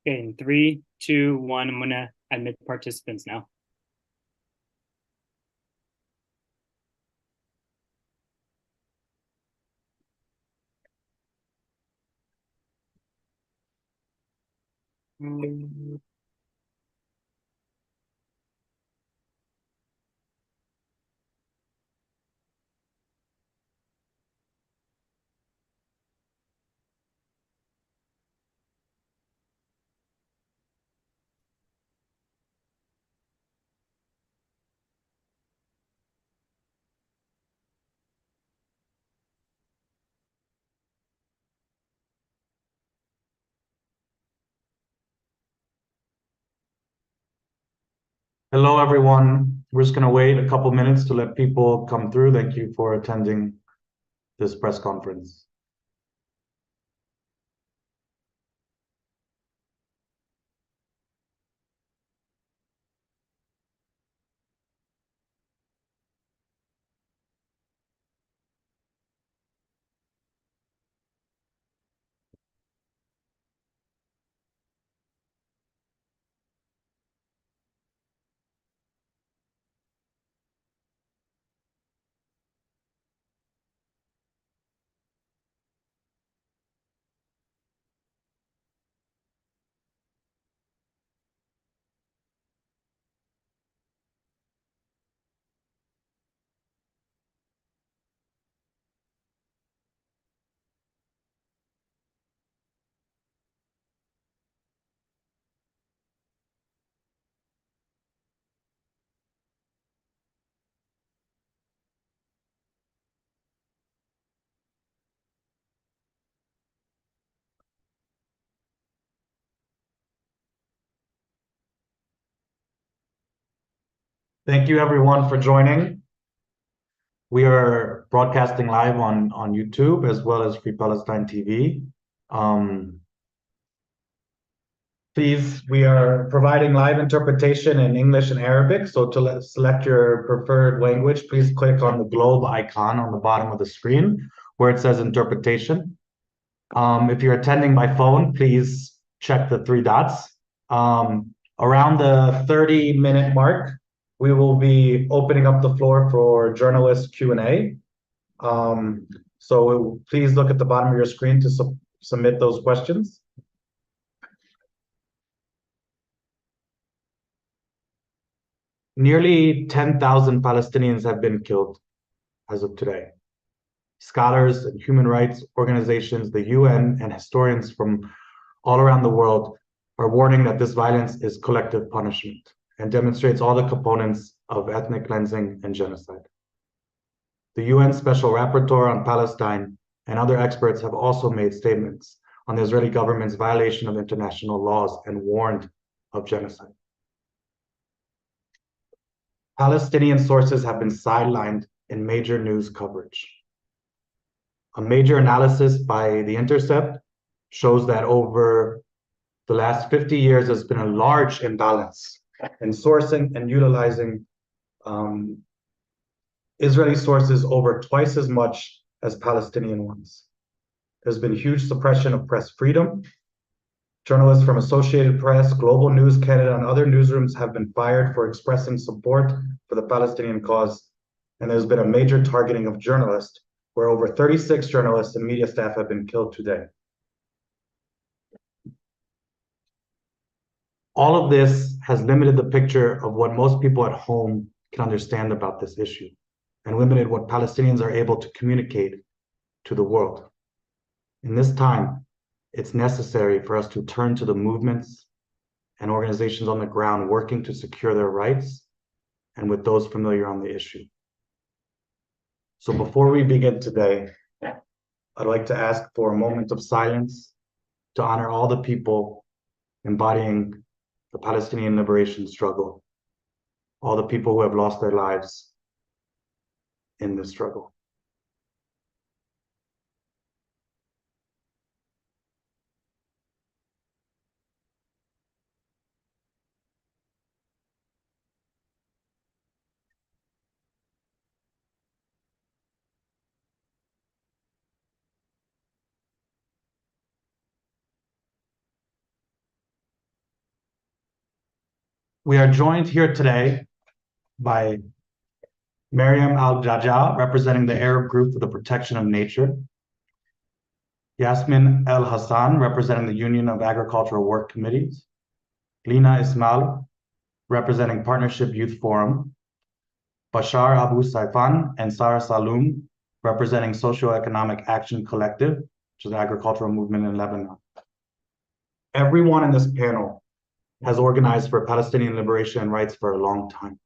Okay, in three, two, one, I'm gonna admit participants now. Hello, everyone. We're just going to wait a couple minutes to let people come through. Thank you for attending this press conference. Thank you, everyone, for joining. We are broadcasting live on YouTube as well as Free Palestine TV. Please, we are providing live interpretation in English and Arabic. So to select your preferred language, please click on the globe icon on the bottom of the screen where it says interpretation. If you're attending by phone, please check the three dots. Around the 30-minute mark, we will be opening up the floor for journalist Q&A. So please look at the bottom of your screen to submit those questions. Nearly 10,000 Palestinians have been killed as of today. Scholars and human rights organizations, the UN, and historians from all around the world are warning that this violence is collective punishment and demonstrates all the components of ethnic cleansing and genocide. The UN Special Rapporteur on Palestine and other experts have also made statements on the Israeli government's violation of international laws and warned of genocide. Palestinian sources have been sidelined in major news coverage. A major analysis by The Intercept shows that over the last 50 years, there's been a large imbalance in sourcing and utilizing Israeli sources over twice as much as Palestinian ones. There's been huge suppression of press freedom. Journalists from Associated Press, Global News Canada, and other newsrooms have been fired for expressing support for the Palestinian cause. And there's been a major targeting of journalists, where over 36 journalists and media staff have been killed today. All of this has limited the picture of what most people at home can understand about this issue, and limited what Palestinians are able to communicate to the world. In this time, it's necessary for us to turn to the movements and organizations on the ground working to secure their rights and with those familiar on the issue. So before we begin today, I'd like to ask for a moment of silence to honor all the people embodying the Palestinian liberation struggle, all the people who have lost their lives in this struggle. We are joined here today by Mariam Al-Jaja, representing the Arab Group for the Protection of Nature, Yasmin El Hassan, representing the Union of Agricultural Work Committees, Lina Ismail, representing Partnership Youth Forum, Bashar Abu Saifan and Sarah Saloom, representing Socio-Economic Action Collective, which is the agricultural movement in Lebanon. Everyone in this panel has organized for Palestinian liberation and rights for a long time.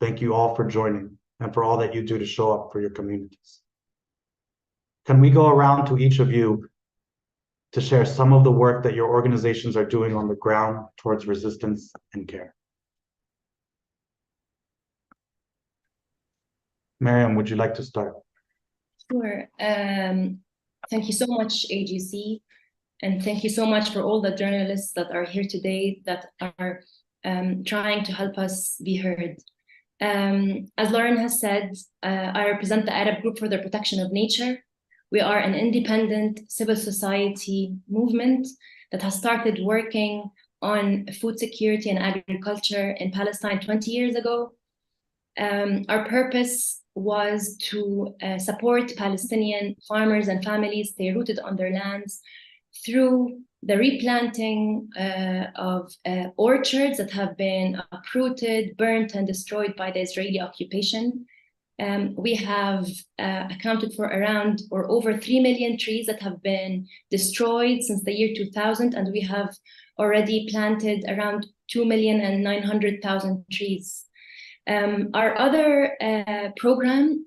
Thank you all for joining and for all that you do to show up for your communities. Can we go around to each of you to share some of the work that your organizations are doing on the ground towards resistance and care? Mariam, would you like to start? Sure. Thank you so much, AGC, and thank you so much for all the journalists that are here today that are trying to help us be heard. As Lauren has said, I represent the Arab Group for the Protection of Nature. We are an independent civil society movement that has started working on food security and agriculture in Palestine 20 years ago. Our purpose was to support Palestinian farmers and families stay rooted on their lands through the replanting of orchards that have been uprooted, burnt, and destroyed by the Israeli occupation. We have accounted for around or over 3 million trees that have been destroyed since the year 2000, and we have already planted around 2,900,000 trees. Our other program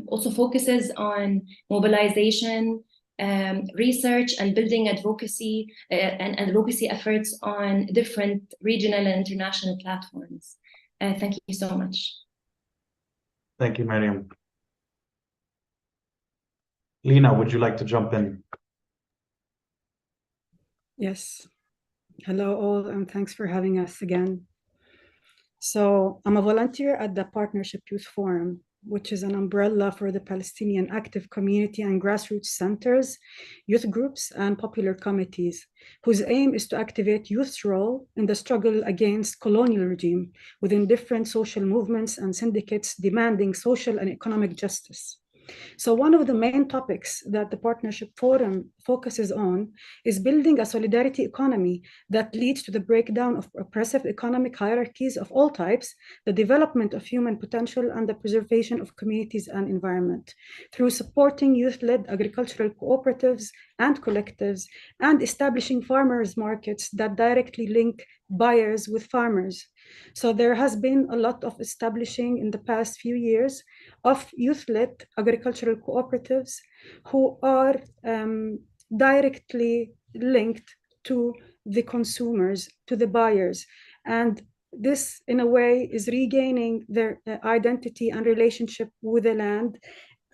also focuses on mobilization, research, and building advocacy and advocacy efforts on different regional and international platforms. Thank you so much. Thank you, Mariam. Lina, would you like to jump in? Yes. Hello all, and thanks for having us again. So I'm a volunteer at the Partnership Youth Forum, which is an umbrella for the Palestinian active community and grassroots centers, youth groups, and popular committees, whose aim is to activate youth's role in the struggle against colonial regime within different social movements and syndicates demanding social and economic justice. So one of the main topics that the Partnership Forum focuses on is building a solidarity economy that leads to the breakdown of oppressive economic hierarchies of all types, the development of human potential, and the preservation of communities and environment through supporting youth-led agricultural cooperatives and collectives and establishing farmers markets that directly link buyers with farmers. So there has been a lot of establishing in the past few years of youth-led agricultural cooperatives who are directly linked to the consumers, to the buyers. And this, in a way, is regaining their identity and relationship with the land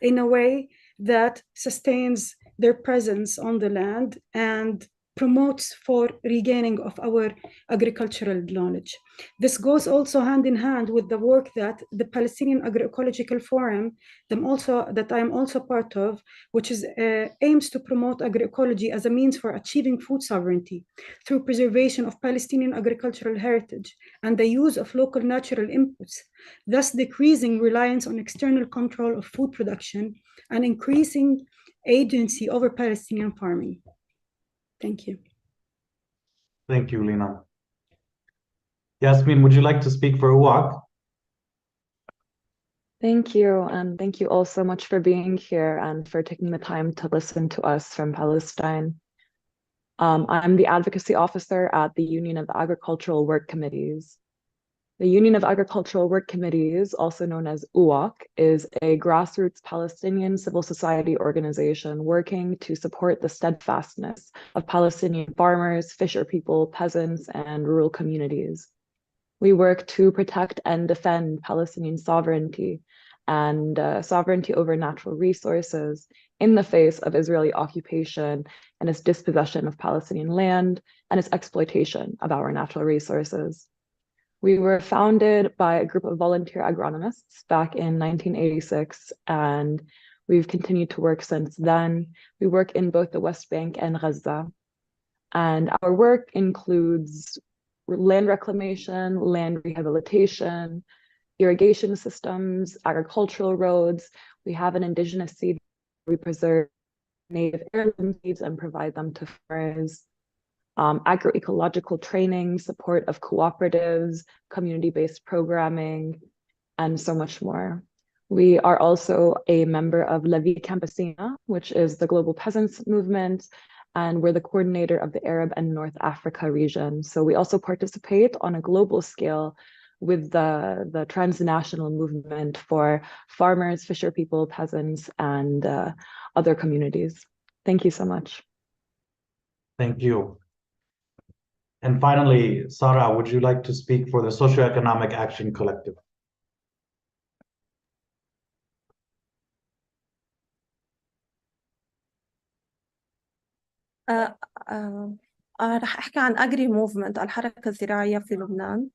in a way that sustains their presence on the land and promotes for regaining of our agricultural knowledge. This goes also hand in hand with the work that the Palestinian Agro-ecological Forum, that I am also part of, which is aims to promote agroecology as a means for achieving food sovereignty through preservation of Palestinian agricultural heritage and the use of local natural inputs, thus decreasing reliance on external control of food production and increasing agency over Palestinian farming. Thank you. Thank you, Lina. Yasmin, would you like to speak for UAC? Thank you, and thank you all so much for being here and for taking the time to listen to us from Palestine. I'm the advocacy officer at the Union of Agricultural Work Committees. The Union of Agricultural Work Committees, also known as UAC, is a grassroots Palestinian civil society organization working to support the steadfastness of Palestinian farmers, fisher people, peasants, and rural communities. We work to protect and defend Palestinian sovereignty and sovereignty over natural resources in the face of Israeli occupation and its dispossession of Palestinian land and its exploitation of our natural resources. We were founded by a group of volunteer agronomists back in 1986, and we've continued to work since then. We work in both the West Bank and Gaza. And our work includes land reclamation, land rehabilitation, irrigation systems, agricultural roads. We have an indigenous seed. We preserve native heirloom seeds and provide them to farmers. Agro-ecological training, support of cooperatives, community-based programming, and so much more. We are also a member of La Vie Campesina, which is the global peasants movement, and we're the coordinator of the Arab and North Africa region. So we also participate on a global scale with the transnational movement for farmers, fisher people, peasants, and other communities. Thank you so much. Thank you. And finally, Sarah, would you like to speak for the Socioeconomic Action Collective? رح أحكي عن Agri-Movement، الحركة الزراعية في لبنان.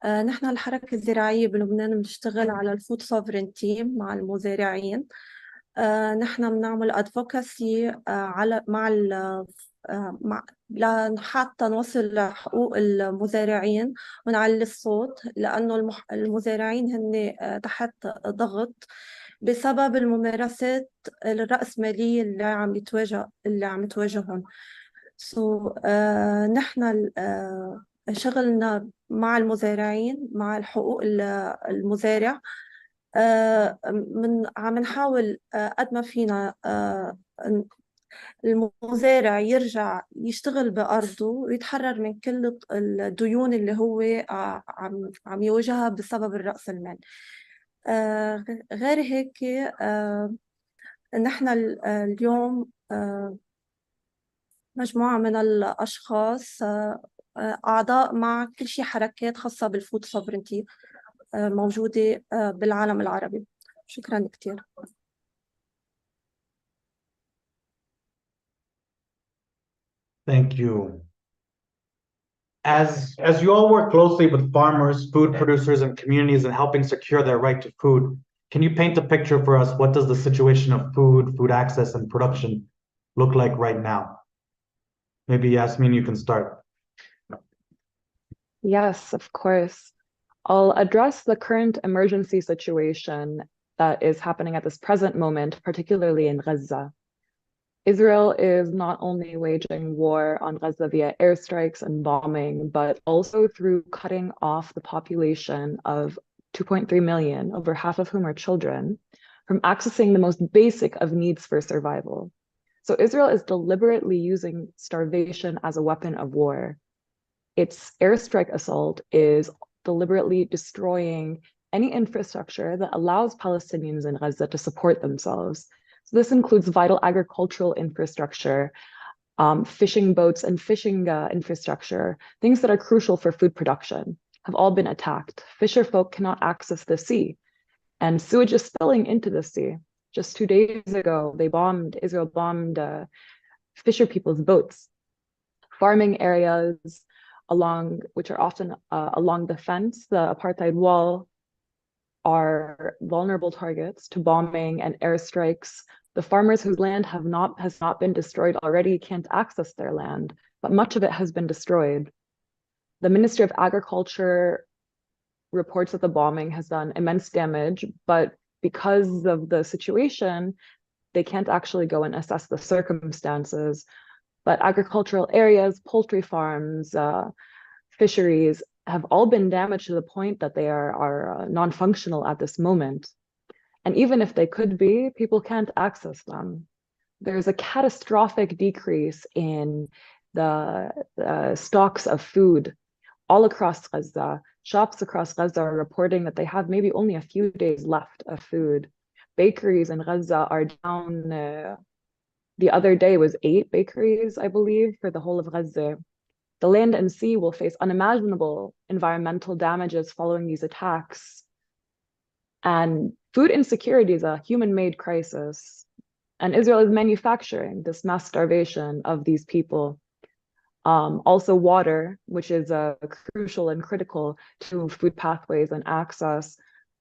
نحن الحركة الزراعية بلبنان بنشتغل على الفود sovereignty مع المزارعين. نحن بنعمل advocacy على لحتى نوصل حقوق المزارعين ونعلي الصوت، لأنه المزارعين هن تحت ضغط بسبب الممارسات الرأسمالية اللي عم تواجههم. نحن شغلنا مع المزارعين، مع الحقوق المزارع، عم نحاول قد ما فينا المزارع يرجع يشتغل بأرضه ويتحرر من كل الديون اللي هو عم يواجهها بسبب الرأس المال. غير هيك نحن اليوم مجموعة من الأشخاص أعضاء مع كل شيء حركات خاصة بالفود sovereignty موجودة بالعالم العربي. شكرا كتير. Thank you. As you all work closely with farmers, food producers, and communities in helping secure their right to food, can you paint a picture for us? What does the situation of food access, and production look like right now? Maybe Yasmin, you can start. Yes, of course. I'll address the current emergency situation that is happening at this present moment, particularly in Gaza. Israel is not only waging war on Gaza via airstrikes and bombing, but also through cutting off the population of 2.3 million, over half of whom are children, from accessing the most basic of needs for survival. So Israel is deliberately using starvation as a weapon of war. Its airstrike assault is deliberately destroying any infrastructure that allows Palestinians in Gaza to support themselves. So this includes vital agricultural infrastructure, fishing boats and fishing infrastructure, things that are crucial for food production, have all been attacked. Fisher folk cannot access the sea, and sewage is spilling into the sea. Just 2 days ago, Israel bombed fisher people's boats. Farming areas which are often along the fence, the apartheid wall, are vulnerable targets to bombing and airstrikes. The farmers whose land has not been destroyed already can't access their land, but much of it has been destroyed. The Ministry of Agriculture reports that the bombing has done immense damage, but because of the situation, they can't actually go and assess the circumstances. But agricultural areas, poultry farms, fisheries have all been damaged to the point that they are non-functional at this moment. And even if they could be, people can't access them. There's a catastrophic decrease in the stocks of food all across Gaza. Shops across Gaza are reporting that they have maybe only a few days left of food. Bakeries in Gaza are down. The other day was 8 bakeries, I believe, for the whole of Gaza. The land and sea will face unimaginable environmental damages following these attacks. And food insecurity is a human-made crisis. And Israel is manufacturing this mass starvation of these people. Also water, which is crucial and critical to food pathways and access.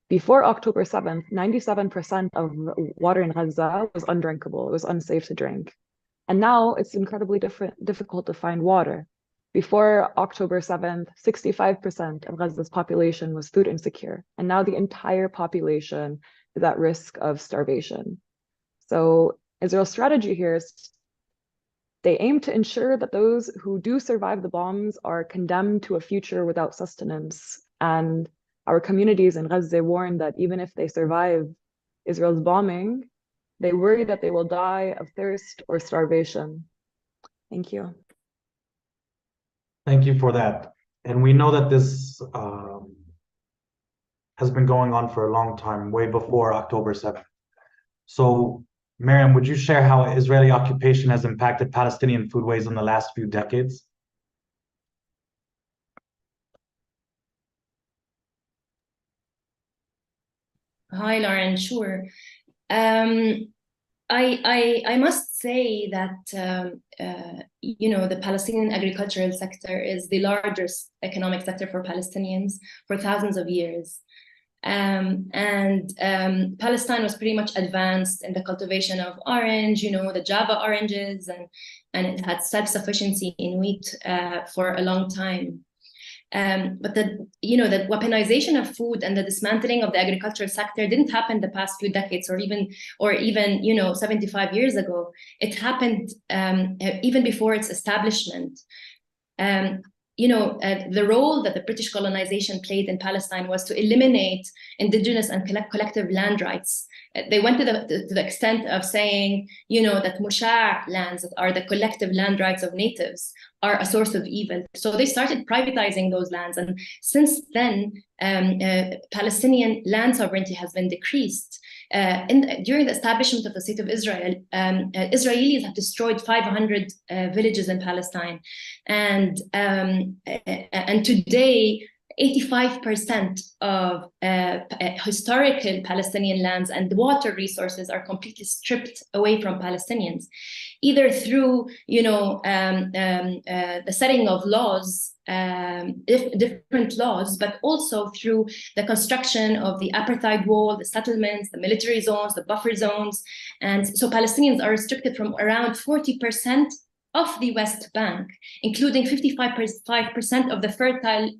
Before October 7th, 97% of water in Gaza was undrinkable. It was unsafe to drink. And now it's incredibly difficult to find water. Before October 7th, 65% of Gaza's population was food insecure, and now the entire population is at risk of starvation. So Israel's strategy here is they aim to ensure that those who do survive the bombs are condemned to a future without sustenance. And our communities in Gaza warn that even if they survive Israel's bombing, they worry that they will die of thirst or starvation. Thank you. Thank you for that. And we know that this has been going on for a long time, way before October 7th. So, Miriam, would you share how Israeli occupation has impacted Palestinian foodways in the last few decades? Hi, Lauren. Sure. I must say that the Palestinian agricultural sector is the largest economic sector for Palestinians for thousands of years. Palestine was pretty much advanced in the cultivation of orange, the Java oranges, and it had self-sufficiency in wheat for a long time. But the weaponization of food and the dismantling of the agricultural sector didn't happen the past few decades, or even 75 years ago. It happened even before its establishment. The role that the British colonization played in Palestine was to eliminate indigenous and collective land rights. They went to the extent of saying, that musha' lands, that are the collective land rights of natives, are a source of evil. So they started privatizing those lands. And since then, Palestinian land sovereignty has been decreased. During the establishment of the State of Israel, Israelis have destroyed 500 villages in Palestine. And today, 85% of historical Palestinian lands and water resources are completely stripped away from Palestinians, either through, the setting of laws, different laws, but also through the construction of the apartheid wall, the settlements, the military zones, the buffer zones. And so Palestinians are restricted from around 40% of the West Bank, including 55% of the fertile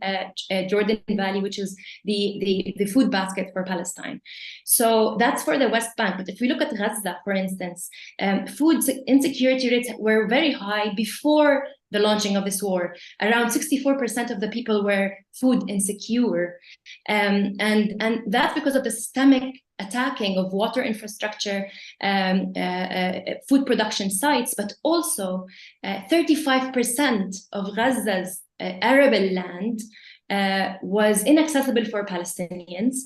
Jordan Valley, which is the food basket for Palestine. So that's for the West Bank. But if we look at Gaza, for instance, food insecurity rates were very high before the launching of this war. Around 64% of the people were food insecure. And that's because of the systemic attacking of water infrastructure, food production sites, but also 35% of Gaza's arable land was inaccessible for Palestinians.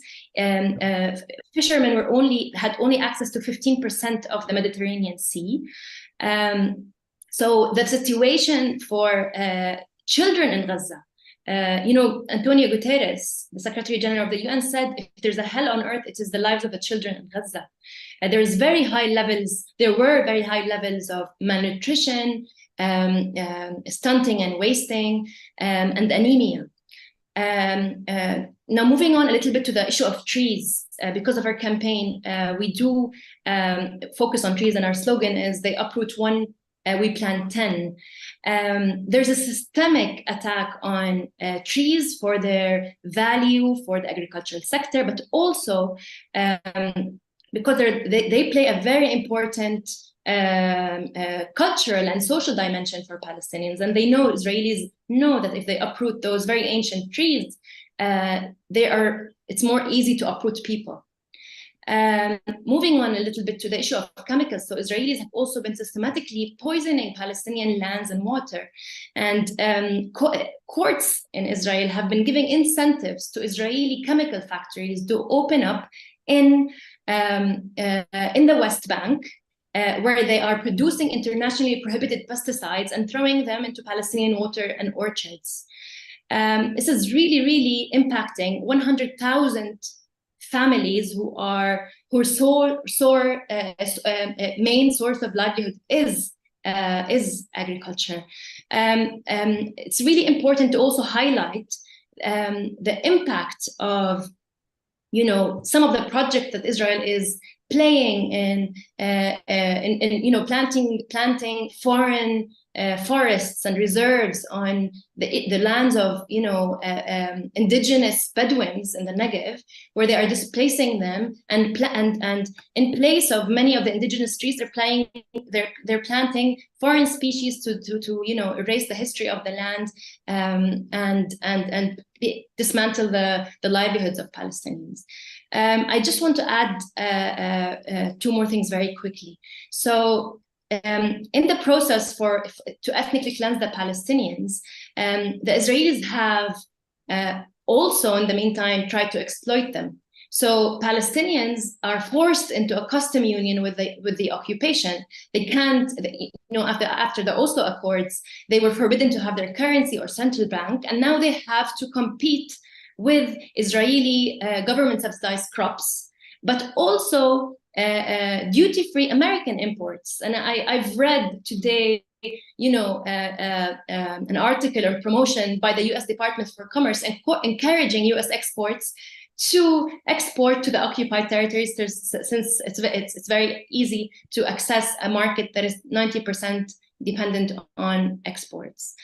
Fishermen had only access to 15% of the Mediterranean Sea. So the situation for children in Gaza, Antonio Guterres, the Secretary General of the UN, said, if there's a hell on earth, it is the lives of the children in Gaza. There were very high levels of malnutrition, stunting and wasting, and anemia. Now, moving on a little bit to the issue of trees, because of our campaign, we do focus on trees, and our slogan is, they uproot one, we plant 10. There's a systemic attack on trees for their value for the agricultural sector, but also because they play a very important cultural and social dimension for Palestinians. And Israelis know that if they uproot those very ancient trees, it's more easy to uproot people. Moving on a little bit to the issue of chemicals. So Israelis have also been systematically poisoning Palestinian lands and water. And courts in Israel have been giving incentives to Israeli chemical factories to open up in the West Bank, where they are producing internationally prohibited pesticides and throwing them into Palestinian water and orchards. This is really, really impacting 100,000 families whose main source of livelihood is agriculture. It's really important to also highlight the impact of some of the projects that Israel is playing in planting foreign forests and reserves on the lands of indigenous Bedouins in the Negev, where they are displacing them, and in place of many of the indigenous trees, they're planting foreign species to erase the history of the land, and dismantle the livelihoods of Palestinians. I just want to add 2 more things very quickly. So in the process to ethnically cleanse the Palestinians, the Israelis have also in the meantime tried to exploit them. So Palestinians are forced into a custom union with the occupation. They can't, after the Oslo Accords, they were forbidden to have their currency or central bank, and now they have to compete with Israeli government-subsidized crops, but also duty-free American imports. And I've read today, an article or promotion by the U.S. Department for Commerce encouraging U.S. exports to export to the occupied territories, since it's very easy to access a market that is 90% dependent on exports.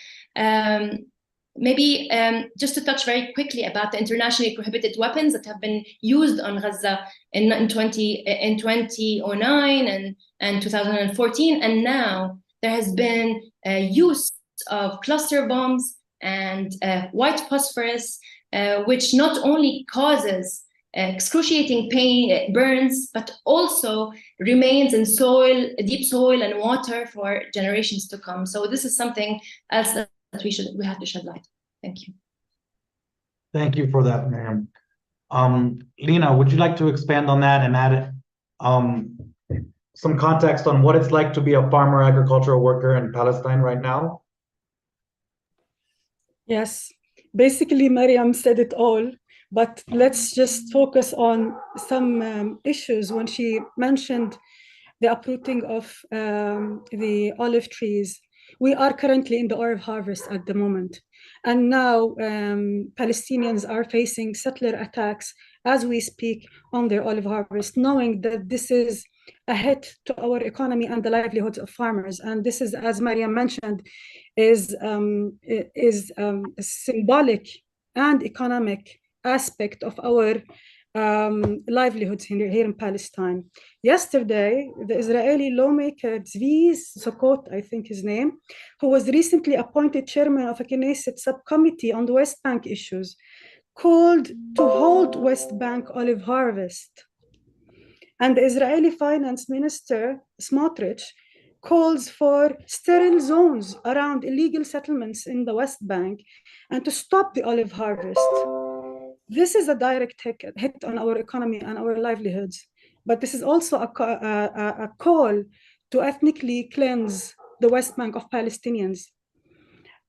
Maybe just to touch very quickly about the internationally prohibited weapons that have been used on Gaza in 2009 and 2014, and now there has been use of cluster bombs and white phosphorus, which not only causes excruciating pain, burns, but also remains in soil, deep soil and water for generations to come. So this is something else that we have to shed light. Thank you. Thank you for that, ma'am. Lena, would you like to expand on that and add some context on what it's like to be a farmer agricultural worker in Palestine right now? Yes, basically Mariam said it all, but let's just focus on some issues when she mentioned the uprooting of the olive trees. We are currently in the olive harvest at the moment. And now Palestinians are facing settler attacks as we speak on their olive harvest, knowing that this is a hit to our economy and the livelihoods of farmers. And this is, as Mariam mentioned, is a symbolic and economic aspect of our livelihoods here in Palestine. Yesterday, the Israeli lawmaker Zvi Sukkot, I think his name, who was recently appointed chairman of a Knesset subcommittee on the West Bank issues, called to hold West Bank olive harvest. And the Israeli finance minister, Smotrich, calls for sterile zones around illegal settlements in the West Bank and to stop the olive harvest. This is a direct hit on our economy and our livelihoods, but this is also a call to ethnically cleanse the West Bank of Palestinians.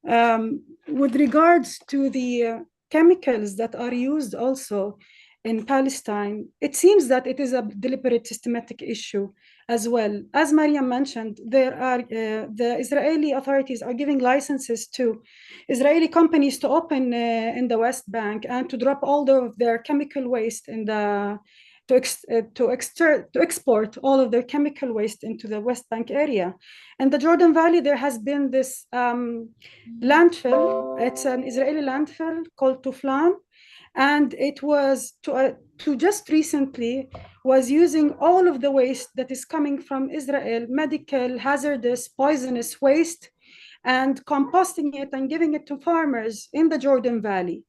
With regards to the chemicals that are used also in Palestine, it seems that it is a deliberate systematic issue as well. As Mariam mentioned, the Israeli authorities are giving licenses to Israeli companies to open in the West Bank and to drop all of their chemical waste in to export all of their chemical waste into the West Bank area. In the Jordan Valley, there has been this landfill. It's an Israeli landfill called Tuflan. And it was to just recently was using all of the waste that is coming from Israel, medical, hazardous, poisonous waste, and composting it and giving it to farmers in the Jordan Valley.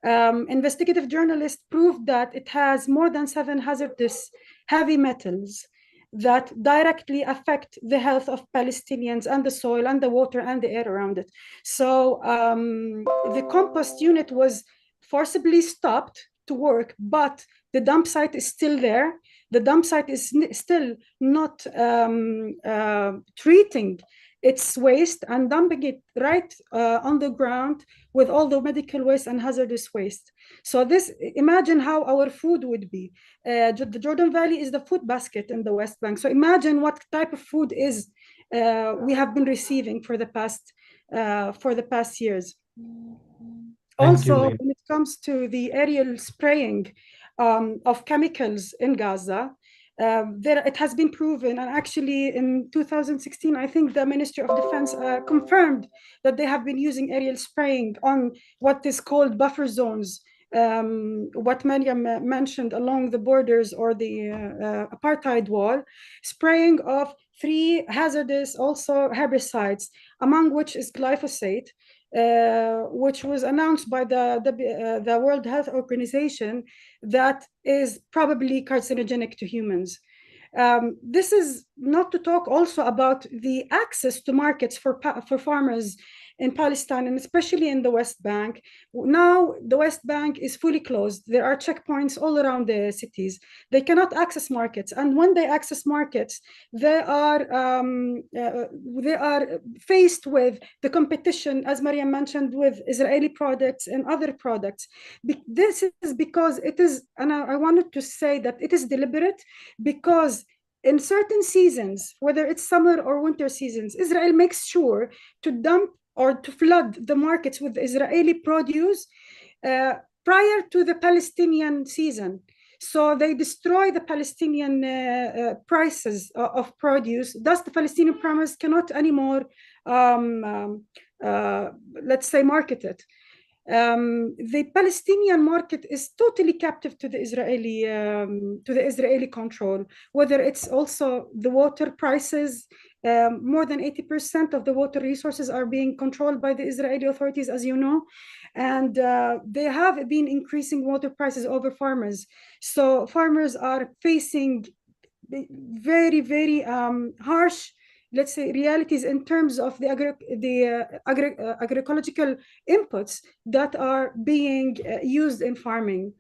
Investigative journalists proved that it has more than 7 hazardous heavy metals that directly affect the health of Palestinians and the soil and the water and the air around it. So the compost unit was forcibly stopped to work, but the dump site is still there. The dump site is still not treating its waste and dumping it right on the ground with all the medical waste and hazardous waste. So this, imagine how our food would be. The Jordan Valley is the food basket in the West Bank. So imagine what type of food is we have been receiving for the past years. Also, when it comes to the aerial spraying of chemicals in Gaza, it has been proven, and actually in 2016, I think the Ministry of Defense confirmed that they have been using aerial spraying on what is called buffer zones, what Mariam mentioned along the borders or the apartheid wall, spraying of 3 hazardous also herbicides, among which is glyphosate, which was announced by the World Health Organization that is probably carcinogenic to humans. This is not to talk also about the access to markets for farmers in Palestine, and especially in the West Bank. Now the West Bank is fully closed. There are checkpoints all around the cities. They cannot access markets, and when they access markets, they are faced with the competition, as Mariam mentioned, with Israeli products and other products. This is because it is, and I wanted to say that it is deliberate, because in certain seasons, whether it's summer or winter seasons, Israel makes sure to dump or to flood the markets with Israeli produce prior to the Palestinian season. So they destroy the Palestinian prices of produce. Thus, the Palestinian farmers cannot anymore, let's say, market it. The Palestinian market is totally captive to the Israeli control, whether it's also the water prices. More than 80% of the water resources are being controlled by the Israeli authorities, as you know, and they have been increasing water prices over farmers. So farmers are facing very, very harsh, let's say, realities in terms of the agro-ecological inputs that are being used in farming.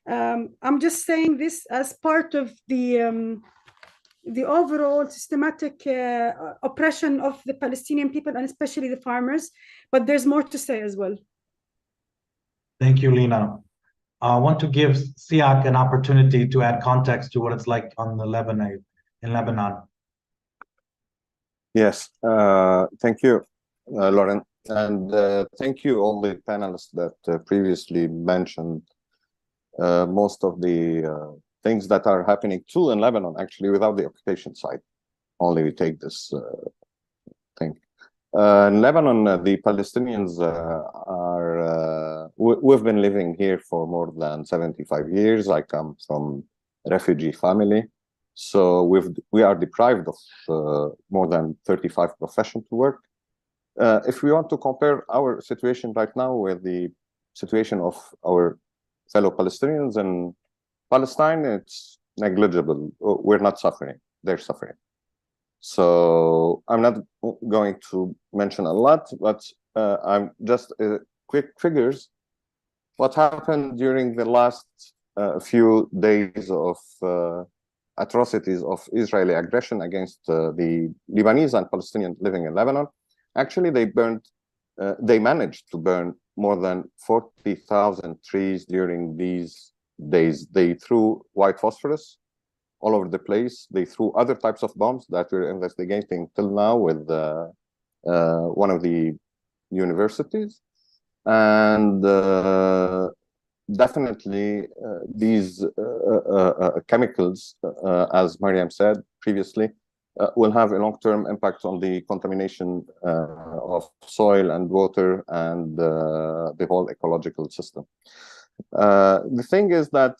I'm just saying this as part of the overall systematic oppression of the Palestinian people, and especially the farmers, but there's more to say as well. Thank you, Lina. I want to give Siak an opportunity to add context to what it's like in Lebanon. Yes, thank you, Lauren, and thank you all the panelists that previously mentioned most of the things that are happening too in Lebanon, actually, without the occupation side. Only we take this thing. In Lebanon, the Palestinians we've been living here for more than 75 years. I come from a refugee family. So we are deprived of more than 35 professions to work. If we want to compare our situation right now with the situation of our fellow Palestinians in Palestine, it's negligible. We're not suffering, they're suffering. So I'm not going to mention a lot, but I'm just quick figures. What happened during the last few days of atrocities of Israeli aggression against the Lebanese and Palestinians living in Lebanon. Actually, they managed to burn more than 40,000 trees during these days. They threw white phosphorus all over the place. They threw other types of bombs that we're investigating till now with one of the universities. And definitely these chemicals, as Mariam said previously, will have a long-term impact on the contamination of soil and water and the whole ecological system. The thing is that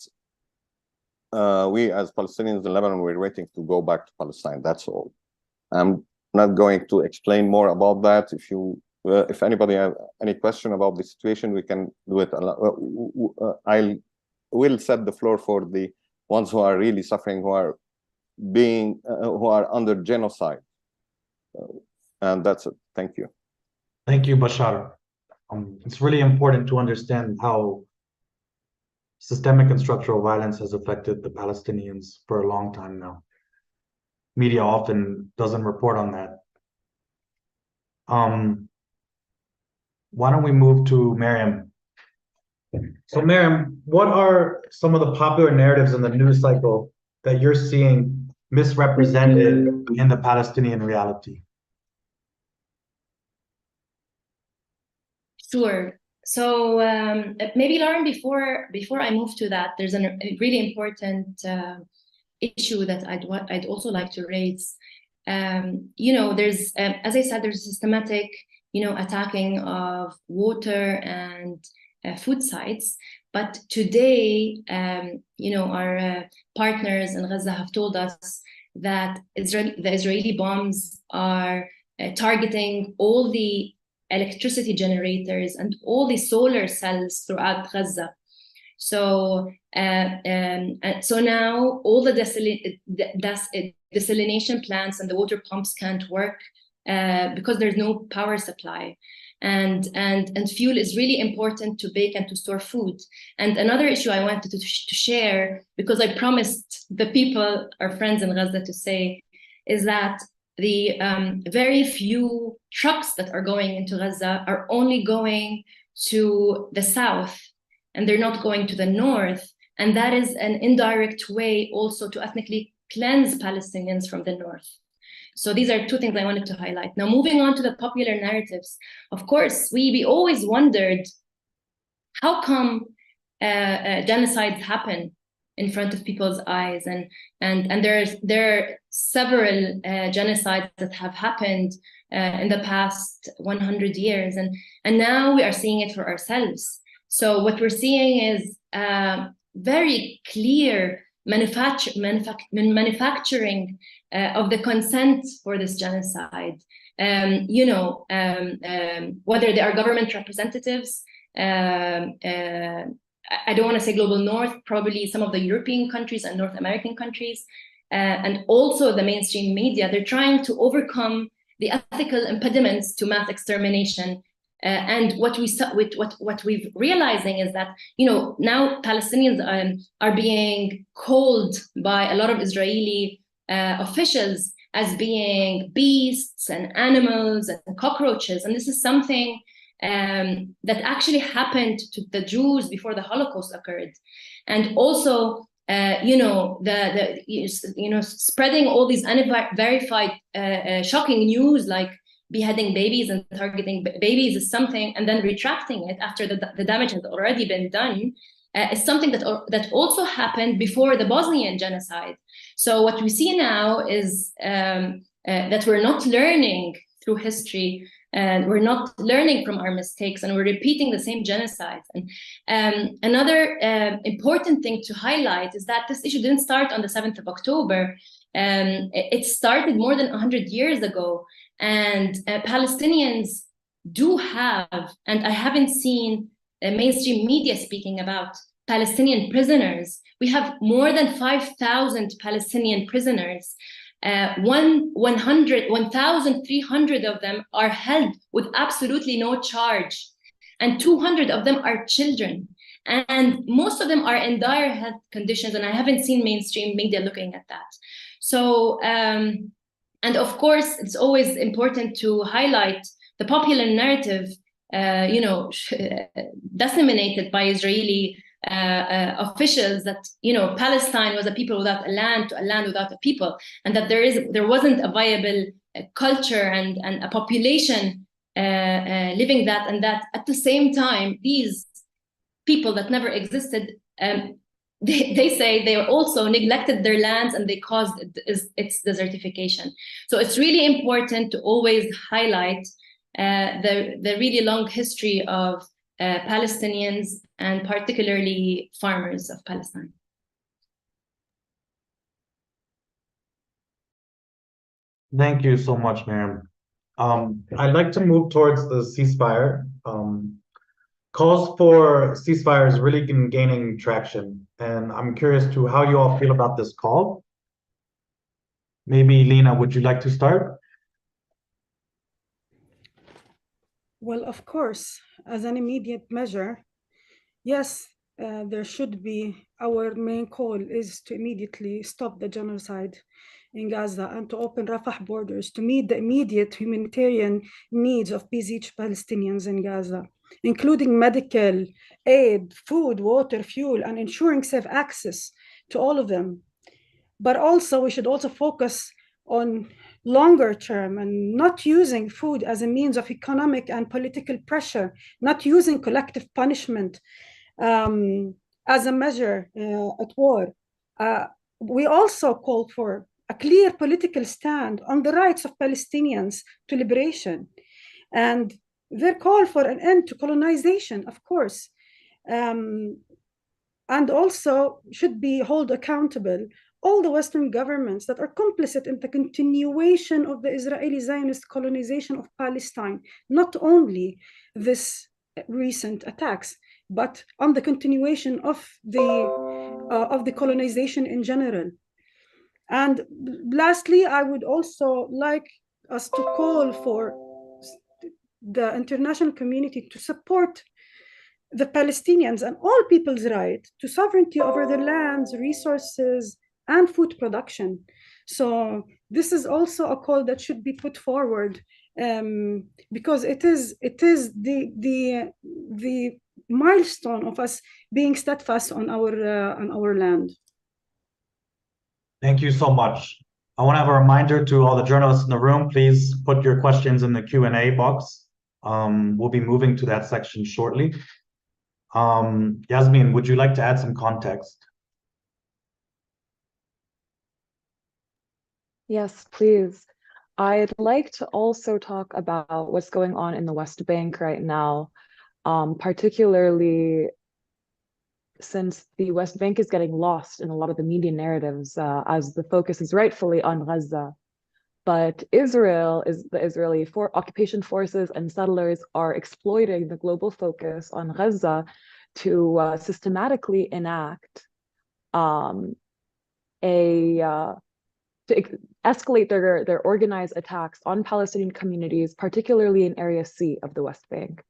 we as Palestinians in Lebanon, we're waiting to go back to Palestine, that's all. I'm not going to explain more about that. If anybody have any question about the situation, we can do it. I will set the floor for the ones who are really suffering, who are under genocide. And that's it. Thank you. Thank you, Bashar. It's really important to understand how systemic and structural violence has affected the Palestinians for a long time now. Media often doesn't report on that. Why don't we move to Mariam? So Mariam, what are some of the popular narratives in the news cycle that you're seeing misrepresented in the Palestinian reality? Sure. So maybe Lauren, before I move to that, there's a really important issue that I'd also like to raise. There's, as I said, there's systematic, attacking of water and food sites. But today, our partners in Gaza have told us that the Israeli bombs are targeting all the electricity generators and all the solar cells throughout Gaza. So now all the desalination plants and the water pumps can't work because there's no power supply. And fuel is really important to bake and to store food. And another issue I wanted to share, because I promised the people, our friends in Gaza, to say, is that the very few trucks that are going into Gaza are only going to the south, and they're not going to the north. And that is an indirect way also to ethnically cleanse Palestinians from the north. So these are two things I wanted to highlight. Now, moving on to the popular narratives, of course, we always wondered, how come genocides happen in front of people's eyes? And there are several genocides that have happened in the past 100 years. And now we are seeing it for ourselves. So what we're seeing is very clear manufacturing of the consent for this genocide. Whether they are government representatives, I don't want to say global north, probably some of the European countries and North American countries, and also the mainstream media. They're trying to overcome the ethical impediments to mass extermination. And what we're realizing is that now Palestinians are being called by a lot of Israeli officials as being beasts and animals and cockroaches, and this is something that actually happened to the Jews before the Holocaust occurred. And also, spreading all these unverified, shocking news like beheading babies and targeting babies is something, and then retracting it after the damage has already been done, is something that also happened before the Bosnian genocide. So what we see now is that we're not learning through history, and we're not learning from our mistakes, and we're repeating the same genocides. And another important thing to highlight is that this issue didn't start on the 7th of October. It started more than 100 years ago. And Palestinians do have, and I haven't seen mainstream media speaking about Palestinian prisoners. We have more than 5,000 Palestinian prisoners. 1,300 of them are held with absolutely no charge, and 200 of them are children. And most of them are in dire health conditions, and I haven't seen mainstream media looking at that. So, and of course, it's always important to highlight the popular narrative, disseminated by Israeli officials that Palestine was a people without a land, to a land without a people, and that there wasn't a viable culture and a population living that, and that at the same time these people that never existed, they say they also neglected their lands and they caused its desertification. So it's really important to always highlight the really long history of Palestinians, and particularly farmers of Palestine. Thank you so much, Miriam. I'd like to move towards the ceasefire. Calls for ceasefire is really gaining traction, and I'm curious to how you all feel about this call. Maybe Lena, would you like to start? Well, of course, as an immediate measure, yes, there should be. Our main call is to immediately stop the genocide in Gaza and to open Rafah borders to meet the immediate humanitarian needs of besieged Palestinians in Gaza, including medical aid, food, water, fuel, and ensuring safe access to all of them. But also, we should also focus on longer term and not using food as a means of economic and political pressure, not using collective punishment as a measure at war. we also called for a clear political stand on the rights of Palestinians to liberation, and their call for an end to colonization, of course, and also should be held accountable all the Western governments that are complicit in the continuation of the Israeli Zionist colonization of Palestine, not only this recent attacks, but on the continuation of the colonization in general. And lastly, I would also like us to call for the international community to support the Palestinians and all people's right to sovereignty over their lands, resources, and food production. So this is also a call that should be put forward, because it is the milestone of us being steadfast on our land. Thank you so much. I want to have a reminder to all the journalists in the room, please put your questions in the Q&A box. We'll be moving to that section shortly. Yasmin, would you like to add some context? Yes, please. I'd like to also talk about what's going on in the West Bank right now, particularly since the West Bank is getting lost in a lot of the media narratives, as the focus is rightfully on Gaza. But the Israeli occupation forces and settlers are exploiting the global focus on Gaza to systematically enact to escalate their organized attacks on Palestinian communities, particularly in Area C of the West Bank.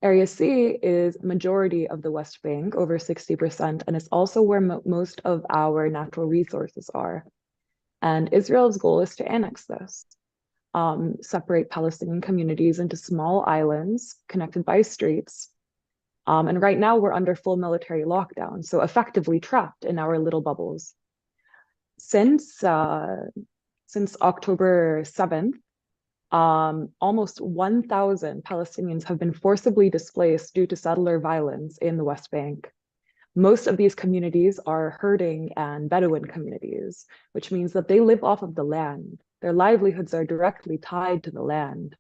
Area C is majority of the West Bank, over 60%, and it's also where most of our natural resources are. And Israel's goal is to annex this, separate Palestinian communities into small islands connected by streets. And right now we're under full military lockdown, so effectively trapped in our little bubbles. Since October 7th, almost 1,000 Palestinians have been forcibly displaced due to settler violence in the West Bank. Most of these communities are herding and Bedouin communities, which means that they live off of the land. Their livelihoods are directly tied to the land.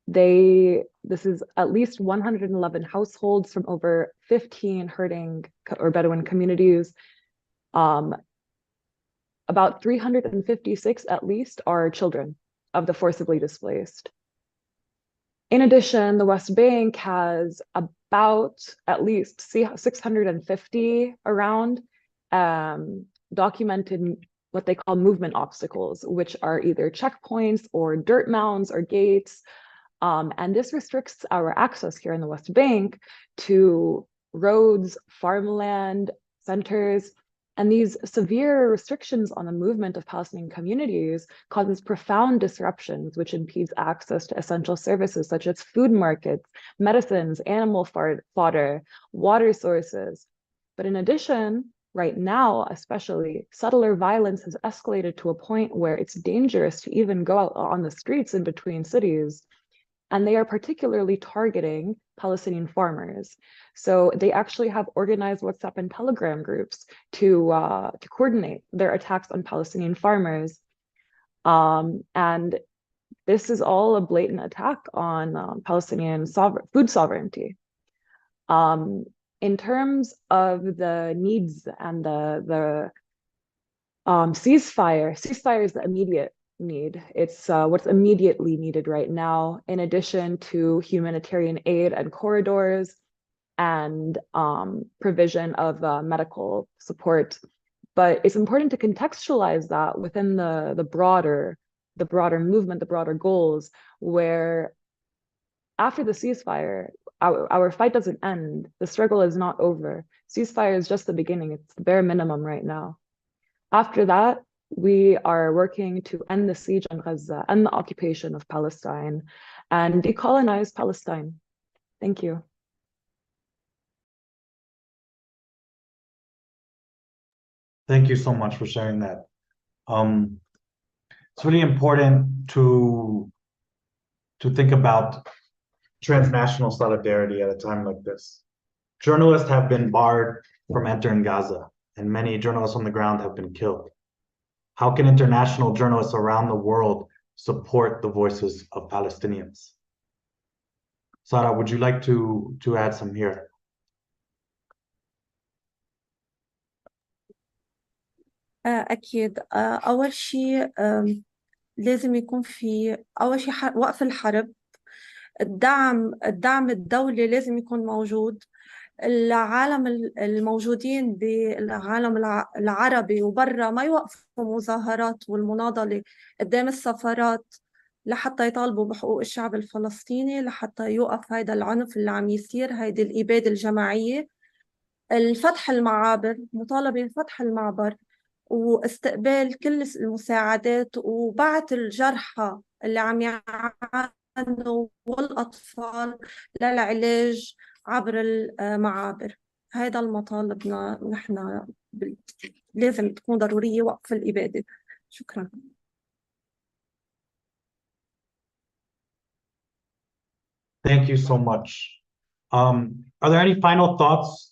This is at least 111 households from over 15 herding or Bedouin communities. About 356 at least are children of the forcibly displaced. In addition, the West Bank has about at least 650 around documented what they call movement obstacles, which are either checkpoints or dirt mounds or gates. And this restricts our access here in the West Bank to roads, farmland, centers. And these severe restrictions on the movement of Palestinian communities causes profound disruptions, which impedes access to essential services such as food markets, medicines, animal fodder, water sources. But in addition, right now, especially, settler violence has escalated to a point where it's dangerous to even go out on the streets in between cities. And they are particularly targeting Palestinian farmers. So they actually have organized WhatsApp and Telegram groups to coordinate their attacks on Palestinian farmers. And this is all a blatant attack on Palestinian food sovereignty. In terms of the needs and the ceasefire is the immediate need. It's what's immediately needed right now, in addition to humanitarian aid and corridors and provision of medical support. But it's important to contextualize that within the broader movement, the broader goals, where after the ceasefire, our fight doesn't end. The struggle is not over. Ceasefire is just the beginning. It's the bare minimum right now. After that, we are working to end the siege on Gaza, end the occupation of Palestine, and decolonize Palestine. Thank you. Thank you so much for sharing that. It's really important to think about transnational solidarity at a time like this. Journalists have been barred from entering Gaza. and many journalists on the ground have been killed. How can international journalists around the world support the voices of Palestinians? Sarah, would you like to add some here? أكيد. أول شيء لازم يكون في أول شيء وقف الحرب. الدعم الدولي لازم يكون موجود. العالم الموجودين بالعالم العربي وبرا ما يوقفوا مظاهرات والمناضلة قدام السفارات لحتى يطالبوا بحقوق الشعب الفلسطيني، لحتى يوقف هذا العنف اللي عم يصير، هيدي الإبادة الجماعية. الفتح المعابر، مطالبة بفتح المعبر واستقبال كل المساعدات وبعث الجرحى اللي عم يعانوا والأطفال للعلاج عبر المعابر. هذا المطالبنا نحن لازم تكون ضرورية وقف الإبادة. شكرا. Thank you so much. Are there any final thoughts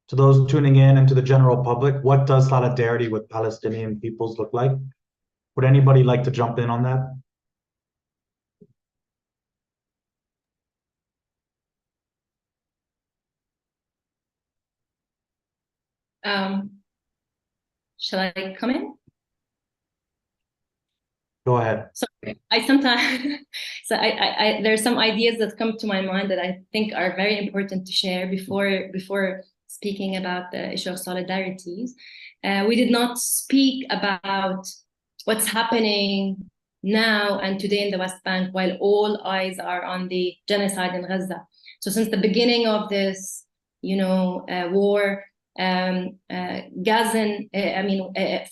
to those tuning in and to the general public? What does solidarity with Palestinian peoples look like? Would anybody like to jump in on that? Shall I come in? Go ahead. So I sometimes, there are some ideas that come to my mind that I think are very important to share before speaking about the issue of solidarities. We did not speak about what's happening now and today in the West Bank while all eyes are on the genocide in Gaza. So since the beginning of this, war,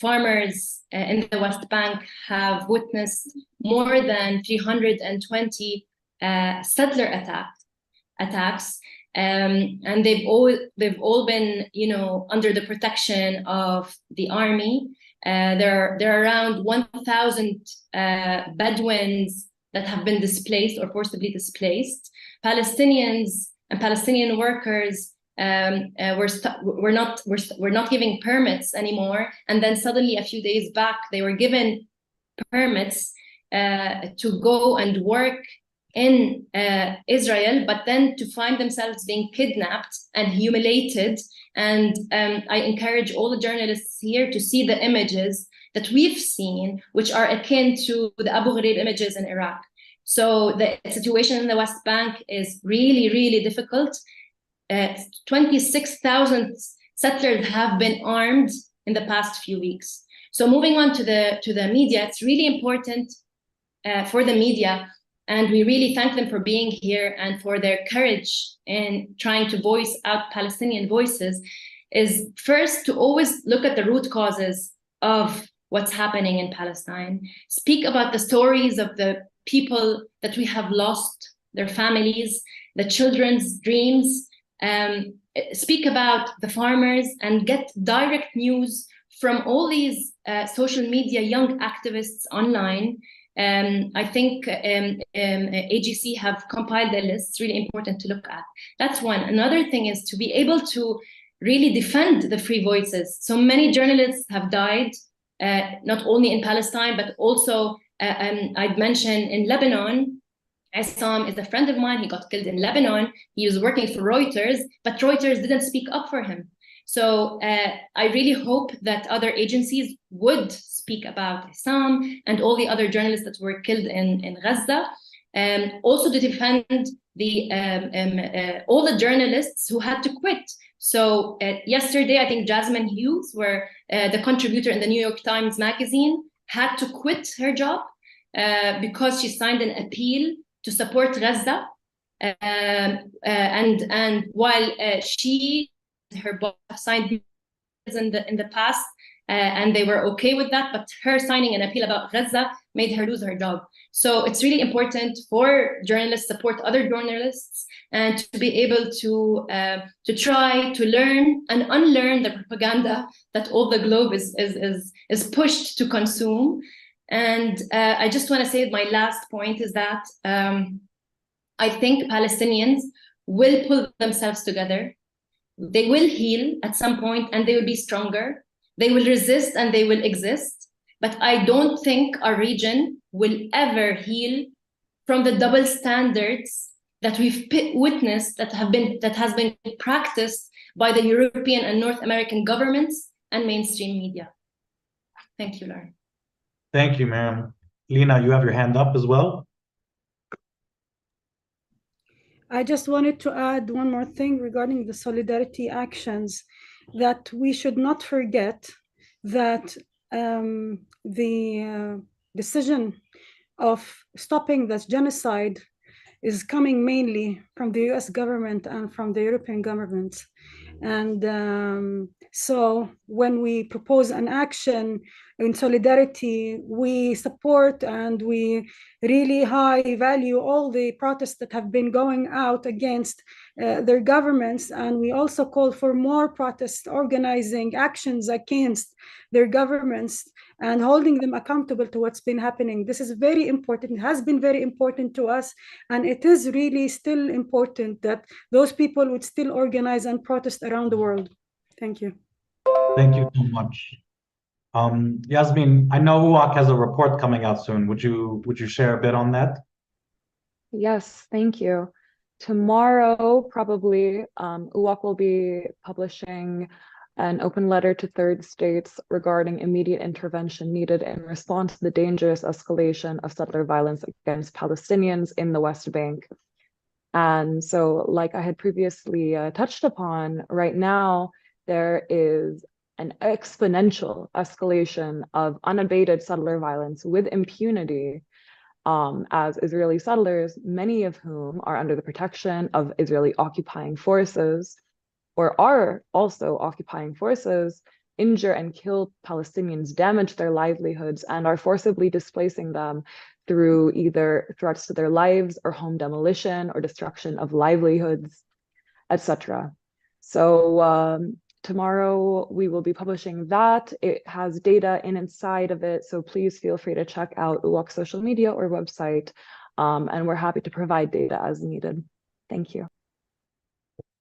farmers in the West Bank have witnessed more than 320 settler attacks, and they've all been, under the protection of the army. There are around 1,000 Bedouins that have been displaced or forcibly displaced. Palestinians and Palestinian workers we're not giving permits anymore, and then suddenly a few days back they were given permits to go and work in Israel, but then to find themselves being kidnapped and humiliated. And I encourage all the journalists here to see the images that we've seen, which are akin to the Abu Ghraib images in Iraq. So the situation in the West Bank is really, really difficult. 26,000 settlers have been armed in the past few weeks. So moving on to the media, it's really important for the media, and we really thank them for being here and for their courage in trying to voice out Palestinian voices, is first to always look at the root causes of what's happening in Palestine, speak about the stories of the people that we have lost, their families, the children's dreams, speak about the farmers, and get direct news from all these social media young activists online. I think AGC have compiled a list. It's really important to look at. That's one. Another thing is to be able to really defend the free voices. So many journalists have died, not only in Palestine, but also I'd mention in Lebanon. Essam is a friend of mine. He got killed in Lebanon. He was working for Reuters, but Reuters didn't speak up for him. So I really hope that other agencies would speak about Essam and all the other journalists that were killed in Gaza. Also to defend all the journalists who had to quit. So yesterday, I think Jasmine Hughes, the contributor in the New York Times magazine, had to quit her job because she signed an appeal to support Gaza, and while her boss signed in the past, and they were okay with that, but her signing an appeal about Gaza made her lose her job. So it's really important for journalists to support other journalists and to be able to try to learn and unlearn the propaganda that all the globe is pushed to consume. And I just want to say my last point is that I think Palestinians will pull themselves together. They will heal at some point and they will be stronger. They will resist and they will exist. But I don't think our region will ever heal from the double standards that we've witnessed that has been practiced by the European and North American governments and mainstream media. Thank you, Lauren. Thank you, Miriam. Lina, you have your hand up as well. I just wanted to add one more thing regarding the solidarity actions, that we should not forget that the decision of stopping this genocide is coming mainly from the US government and from the European governments. And so when we propose an action in solidarity, we support and we really high value all the protests that have been going out against their governments. And we also call for more protest organizing actions against their governments and holding them accountable to what's been happening. This is very important. It has been very important to us. And it is really still important that those people would still organize and protest around the world. Thank you. Thank you so much. Yasmin, I know UAC has a report coming out soon. Would you share a bit on that? Yes, thank you. Tomorrow, probably, UAC will be publishing an open letter to third states regarding immediate intervention needed in response to the dangerous escalation of settler violence against Palestinians in the West Bank. And so, like I had previously touched upon, right now, there is an exponential escalation of unabated settler violence with impunity as Israeli settlers, many of whom are under the protection of Israeli occupying forces, or are also occupying forces, injure and kill Palestinians, damage their livelihoods, and are forcibly displacing them through either threats to their lives or home demolition or destruction of livelihoods, etc. So tomorrow we will be publishing that. It has data inside of it, so please feel free to check out UAC's social media or website, and we're happy to provide data as needed. Thank you.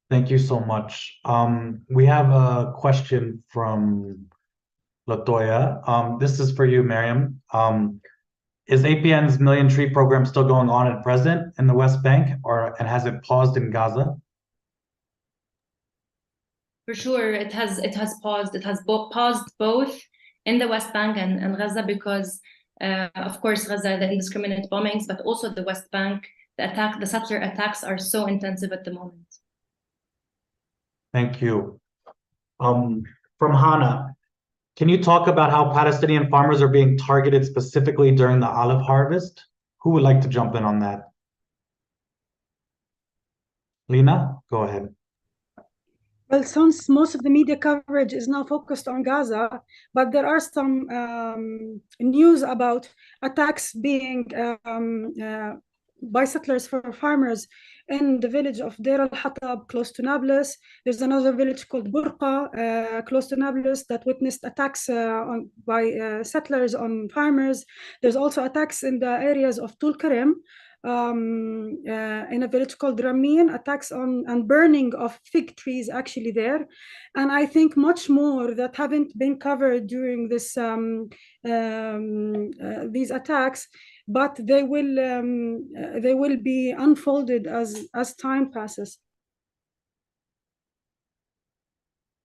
Thank you so much. We have a question from Latoya. This is for you, Miriam. Is APN's Million Tree program still going on at present in the West Bank, and has it paused in Gaza? For sure, it has paused. It has paused both in the West Bank and Gaza because, of course, Gaza, the indiscriminate bombings, but also the West Bank, the settler attacks are so intensive at the moment. Thank you. From Hannah, can you talk about how Palestinian farmers are being targeted specifically during the olive harvest? Who would like to jump in on that? Lina, go ahead. Well, since most of the media coverage is now focused on Gaza, but there are some news about attacks being by settlers for farmers in the village of Deir al-Hatab, close to Nablus. There's another village called Burqa, close to Nablus, that witnessed attacks by settlers on farmers. There's also attacks in the areas of Tul Karim, in a village called Ramin, attacks on and burning of fig trees actually there. And I think much more that haven't been covered during this these attacks, but they will be unfolded as time passes.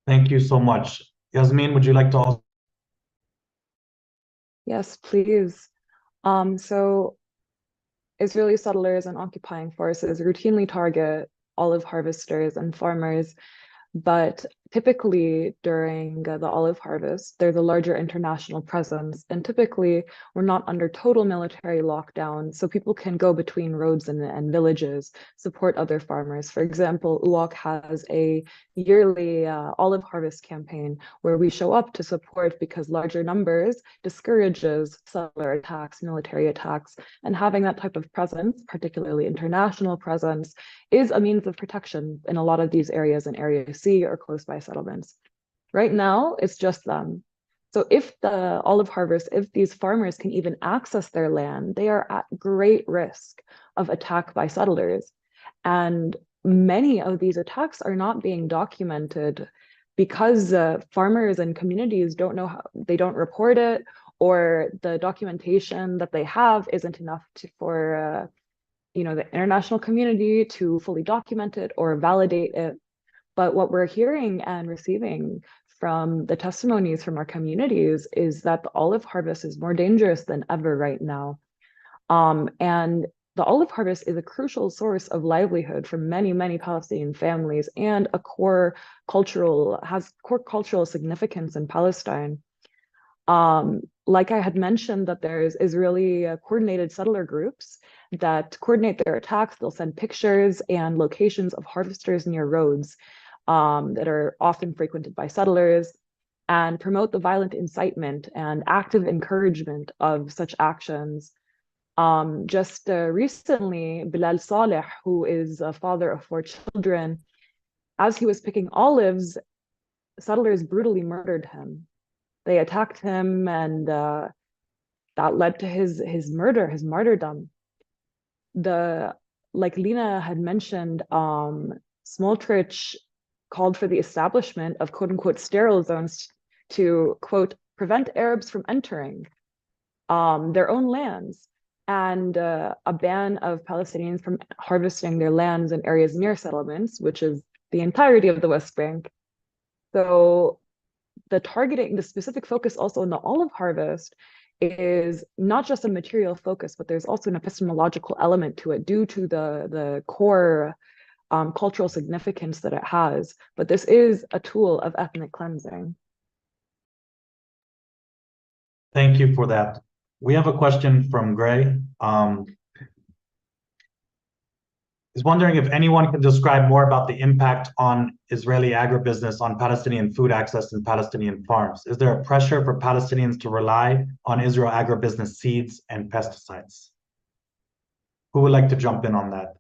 Thank you so much. Yasmin, would you like to also? Yes, please. So Israeli settlers and occupying forces routinely target olive harvesters and farmers, but typically during the olive harvest, there's a larger international presence, and typically we're not under total military lockdown, so people can go between roads and villages, support other farmers. For example, UAC has a yearly olive harvest campaign where we show up to support because larger numbers discourages settler attacks, military attacks, and having that type of presence, particularly international presence, is a means of protection in a lot of these areas in Area C or close by settlements. Right now, it's just them. So if the olive harvest, if these farmers can even access their land, they are at great risk of attack by settlers. And many of these attacks are not being documented because farmers and communities don't know how, they don't report it, or the documentation that they have isn't enough for the international community to fully document it or validate it. But what we're hearing and receiving from the testimonies from our communities is that the olive harvest is more dangerous than ever right now. And the olive harvest is a crucial source of livelihood for many, many Palestinian families, and has core cultural significance in Palestine. Like I had mentioned, that there's Israeli coordinated settler groups that coordinate their attacks. They'll send pictures and locations of harvesters near roads that are often frequented by settlers, and promote the violent incitement and active encouragement of such actions. Just recently, Bilal Saleh, who is a father of 4 children, as he was picking olives, settlers brutally murdered him. They attacked him, and that led to his murder, his martyrdom. Like Lena had mentioned, Smotrich called for the establishment of quote-unquote sterile zones to, quote, prevent Arabs from entering their own lands, and a ban of Palestinians from harvesting their lands in areas near settlements, which is the entirety of the West Bank. So the specific focus also on the olive harvest is not just a material focus, but there's also an epistemological element to it due to the core cultural significance that it has. But this is a tool of ethnic cleansing. Thank you for that. We have a question from Gray. Is wondering if anyone can describe more about the impact on Israeli agribusiness on Palestinian food access in Palestinian farms. Is there a pressure for Palestinians to rely on Israel agribusiness seeds and pesticides? Who would like to jump in on that?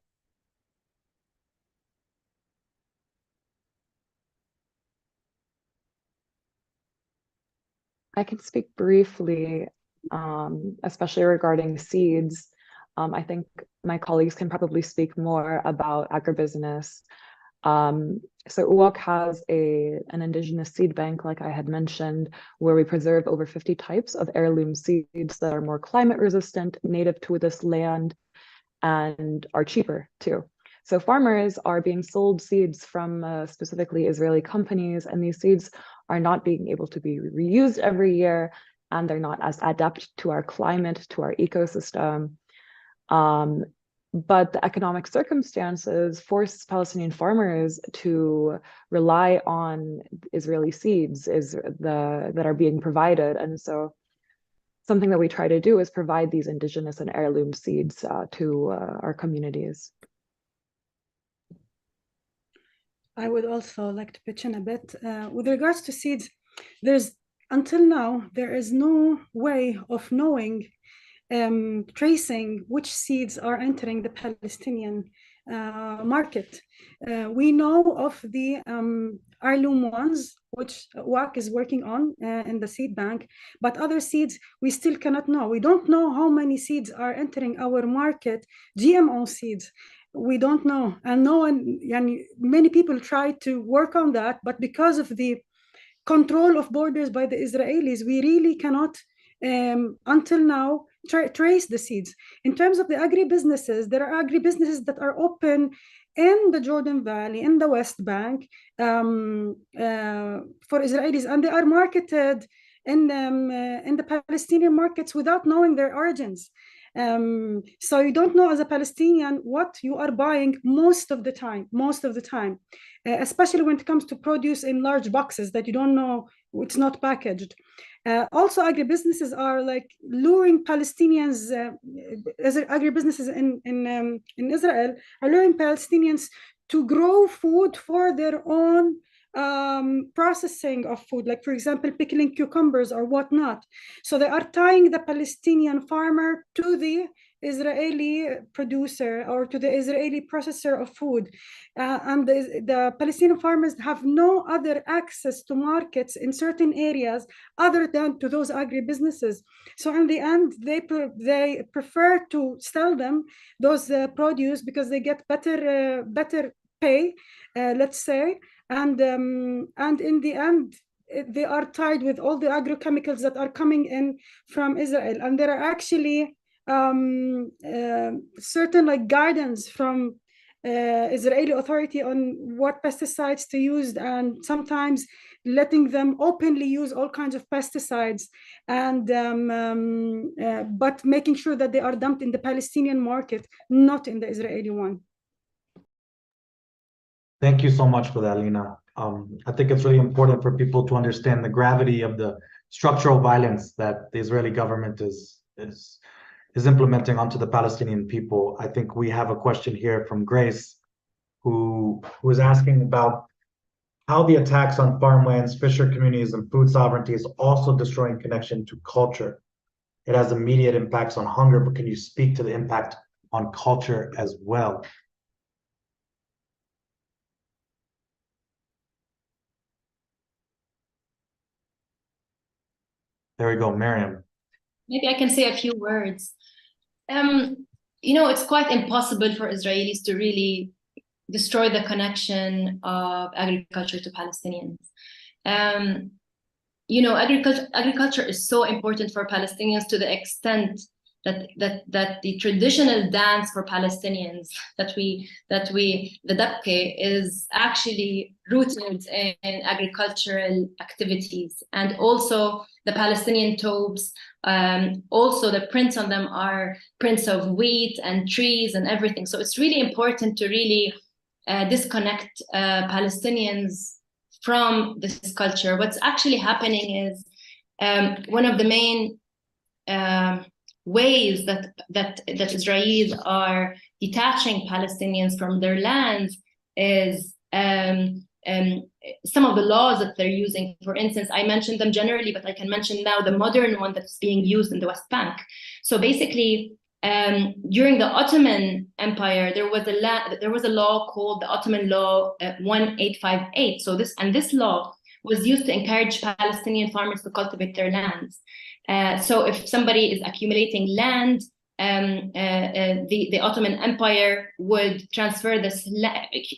I can speak briefly, especially regarding seeds. I think my colleagues can probably speak more about agribusiness. So UWAC has an indigenous seed bank, like I had mentioned, where we preserve over 50 types of heirloom seeds that are more climate resistant, native to this land, and are cheaper too. So farmers are being sold seeds from specifically Israeli companies, and these seeds are not being able to be reused every year, and they're not as adept to our climate, to our ecosystem. But the economic circumstances force Palestinian farmers to rely on Israeli seeds that are being provided. And so something that we try to do is provide these indigenous and heirloom seeds to our communities. I would also like to pitch in a bit. With regards to seeds, until now, there is no way of knowing, tracing which seeds are entering the Palestinian market. We know of the heirloom ones, which WAC is working on in the seed bank, but other seeds we still cannot know. We don't know how many seeds are entering our market, GMO seeds. We don't know, and many people try to work on that, but because of the control of borders by the Israelis, we really cannot until now trace the seeds. In terms of the agribusinesses, there are agribusinesses that are open in the Jordan Valley, in the West Bank, for Israelis, and they are marketed in the Palestinian markets without knowing their origins. So you don't know as a Palestinian what you are buying most of the time, especially when it comes to produce in large boxes that you don't know, it's not packaged. Also, agribusinesses are like luring Palestinians, agribusinesses in Israel are luring Palestinians to grow food for their own processing of food, like for example pickling cucumbers or whatnot. So they are tying the Palestinian farmer to the Israeli producer or to the Israeli processor of food, and the Palestinian farmers have no other access to markets in certain areas other than to those agribusinesses. So in the end, they prefer to sell them those produce because they get better pay, let's say, and in the end, they are tied with all the agrochemicals that are coming in from Israel, and there are actually certain like guidance from Israeli authority on what pesticides to use, and sometimes letting them openly use all kinds of pesticides, and but making sure that they are dumped in the Palestinian market, not in the Israeli one. Thank you so much for that, Lina. I think it's really important for people to understand the gravity of the structural violence that the Israeli government is implementing onto the Palestinian people. I think we have a question here from Grace, who is asking about how the attacks on farmlands, fisher communities, and food sovereignty is also destroying connection to culture. It has immediate impacts on hunger, but can you speak to the impact on culture as well? There we go, Miriam. Maybe I can say a few words. You know, it's quite impossible for Israelis to really destroy the connection of agriculture to Palestinians. You know, agriculture is so important for Palestinians to the extent that the traditional dance for Palestinians, the dabke, is actually rooted in agricultural activities, and also the Palestinian taubes. Also, the prints on them are prints of wheat and trees and everything. So it's really important to really disconnect Palestinians from this culture. What's actually happening is one of the main ways that Israelis are detaching Palestinians from their lands is some of the laws that they're using. For instance, I mentioned them generally, but I can mention now the modern one that's being used in the West Bank. So basically, during the Ottoman Empire, there was a law called the Ottoman Law 1858. So this law was used to encourage Palestinian farmers to cultivate their lands. So if somebody is accumulating land, the Ottoman Empire would transfer this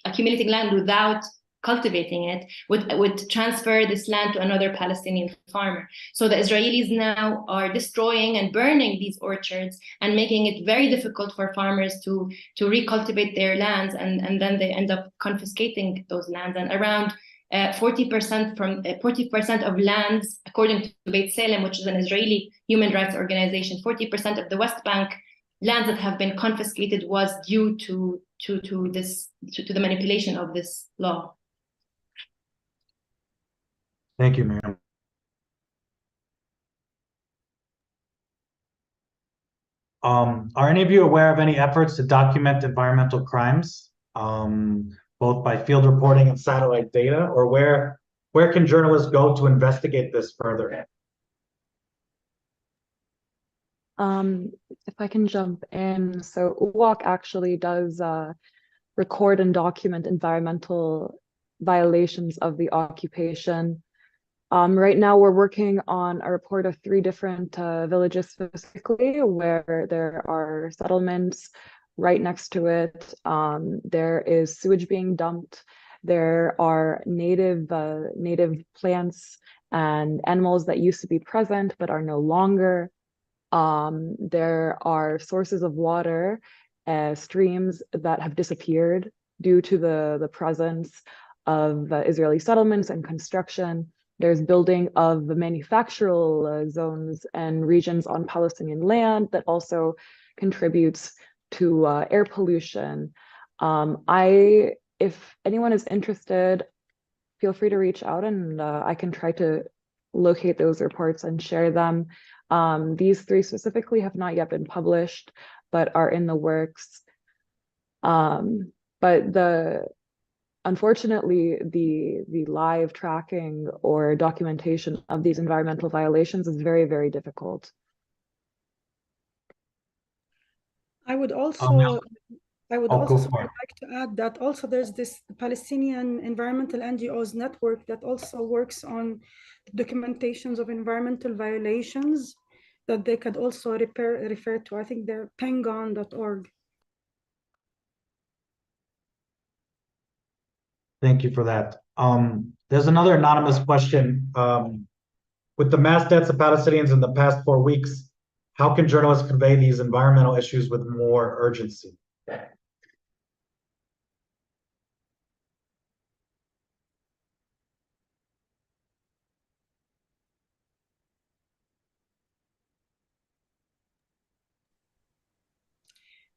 accumulating land without cultivating it, would transfer this land to another Palestinian farmer. So the Israelis now are destroying and burning these orchards and making it very difficult for farmers to recultivate their lands, and then they end up confiscating those lands. And around 40% of lands, according to Beit Salem, which is an Israeli human rights organization, 40% of the West Bank lands that have been confiscated was due to the manipulation of this law. Thank you, Miriam. Are any of you aware of any efforts to document environmental crimes, both by field reporting and satellite data, or where can journalists go to investigate this further? If I can jump in, so UWOC actually does record and document environmental violations of the occupation. Right now, we're working on a report of 3 different villages specifically, where there are settlements right next to it. There is sewage being dumped. There are native plants and animals that used to be present but are no longer. There are sources of water, streams that have disappeared due to the presence of Israeli settlements and construction. There's building of the manufactural zones and regions on Palestinian land that also contributes to air pollution. If anyone is interested, feel free to reach out, and I can try to locate those reports and share them. These 3 specifically have not yet been published, but are in the works. But unfortunately, the live tracking or documentation of these environmental violations is very, very difficult. I would also like to add that also there's this Palestinian environmental NGOs network that also works on documentations of environmental violations that they could also refer to. I think they're pengon.org. Thank you for that. There's another anonymous question. With the mass deaths of Palestinians in the past 4 weeks, how can journalists convey these environmental issues with more urgency?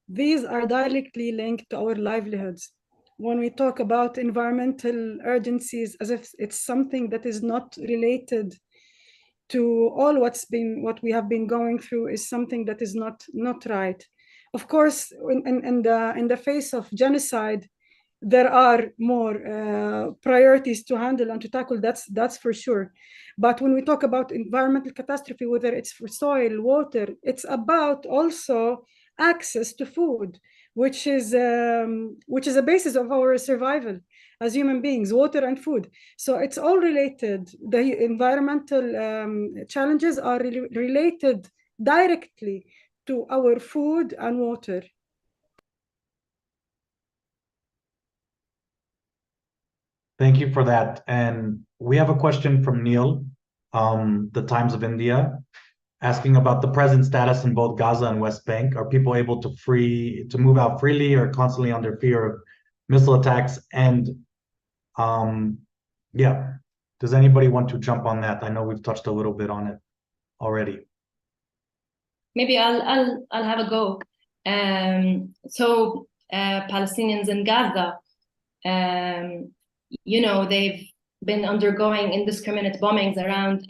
These are directly linked to our livelihoods. When we talk about environmental urgencies as if it's something that is not related to all what we have been going through, is something that is not right. Of course, in the face of genocide, there are more priorities to handle and to tackle, that's for sure. But when we talk about environmental catastrophe, whether it's for soil, water, it's about also access to food, which is a basis of our survival as human beings, water and food. So it's all related. The environmental challenges are related directly to our food and water. Thank you for that. And we have a question from Neil, the Times of India, asking about the present status in both Gaza and West Bank. Are people able to move out freely or constantly under fear of missile attacks? And yeah, does anybody want to jump on that? I know we've touched a little bit on it already. Maybe I'll have a go. So Palestinians in Gaza, they've been undergoing indiscriminate bombings around.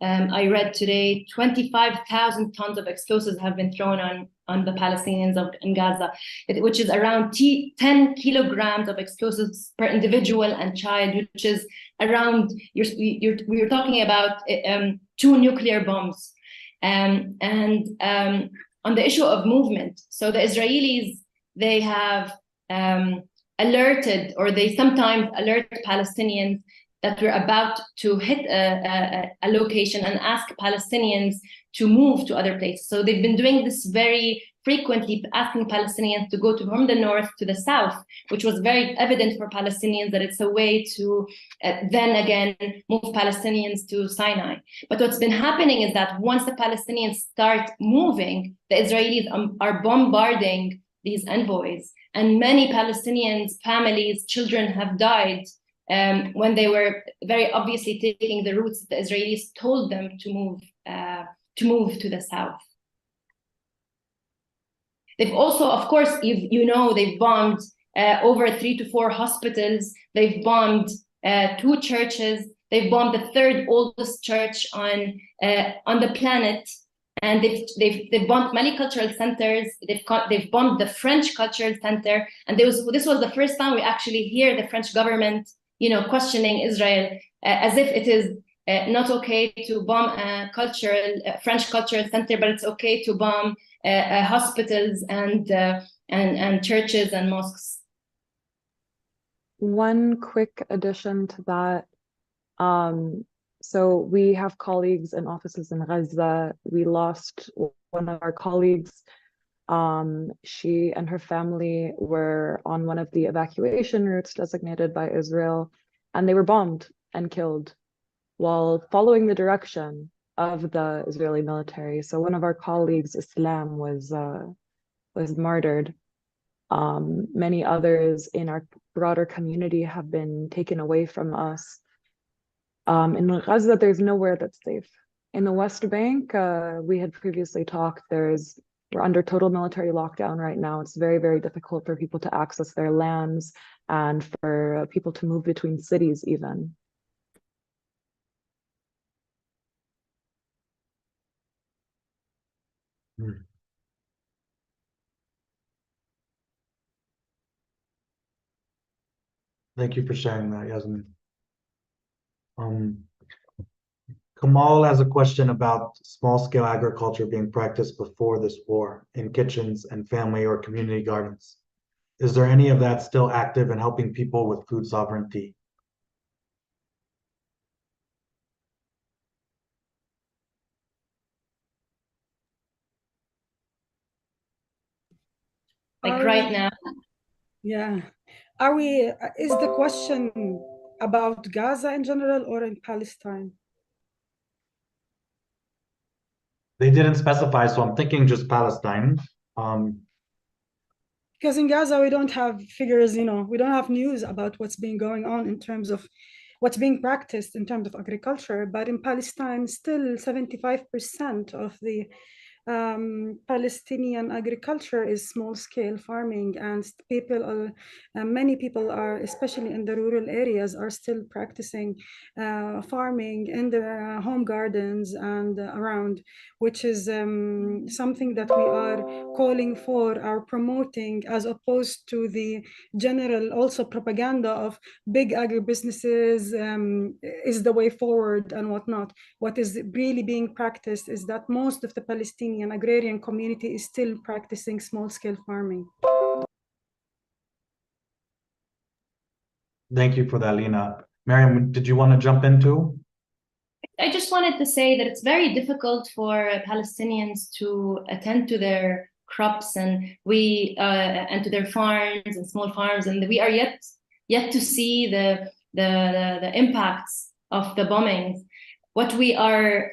I read today 25,000 tons of explosives have been thrown on the Palestinians in Gaza, which is around 10 kilograms of explosives per individual and child, which is around, we're talking about 2 nuclear bombs. And on the issue of movement, so the Israelis, they have alerted, or they sometimes alert Palestinians that we're about to hit a location and ask Palestinians to move to other places. So they've been doing this very frequently, asking Palestinians to go from the north to the south, which was very evident for Palestinians that it's a way to then again move Palestinians to Sinai. But what's been happening is that once the Palestinians start moving, the Israelis are bombarding these envoys. And many Palestinians, families, children have died when they were very obviously taking the routes that the Israelis told them to move to the south. They've also, of course, they've bombed over 3 to 4 hospitals. They've bombed 2 churches. They've bombed the 3rd oldest church on the planet. And they've bombed many cultural centers. They've bombed the French Cultural Center. And this was the first time we actually hear the French government, questioning Israel as if it is not okay to bomb a French cultural center, but it's okay to bomb hospitals and churches and mosques. One quick addition to that. So we have colleagues in offices in Gaza. We lost one of our colleagues. She and her family were on one of the evacuation routes designated by Israel, and they were bombed and killed while following the direction of the Israeli military. So one of our colleagues, Islam, was martyred. Many others in our broader community have been taken away from us. In Gaza, there's nowhere that's safe. In the West Bank, we had previously talked, we're under total military lockdown right now. It's very, very difficult for people to access their lands and for people to move between cities even. Thank you for sharing that, Yasmin. Kamal has a question about small-scale agriculture being practiced before this war in kitchens and family or community gardens. Is there any of that still active in helping people with food sovereignty? Like right now? Yeah, Is the question about Gaza in general or in Palestine? They didn't specify, so I'm thinking just Palestine. Because in Gaza, we don't have figures, we don't have news about what's been going on in terms of what's being practiced in terms of agriculture. But in Palestine, still 75% of the Palestinian agriculture is small-scale farming, and many people are, especially in the rural areas, are still practicing farming in their home gardens and around, which is something that we are calling for, are promoting, as opposed to the general also propaganda of big agribusinesses is the way forward and whatnot. What is really being practiced is that most of the Palestinian agrarian community is still practicing small-scale farming. Thank you for that, Lina. Miriam, did you want to jump into? I just wanted to say that it's very difficult for Palestinians to attend to their crops and to their farms and small farms, and we are yet to see the impacts of the bombings. What we are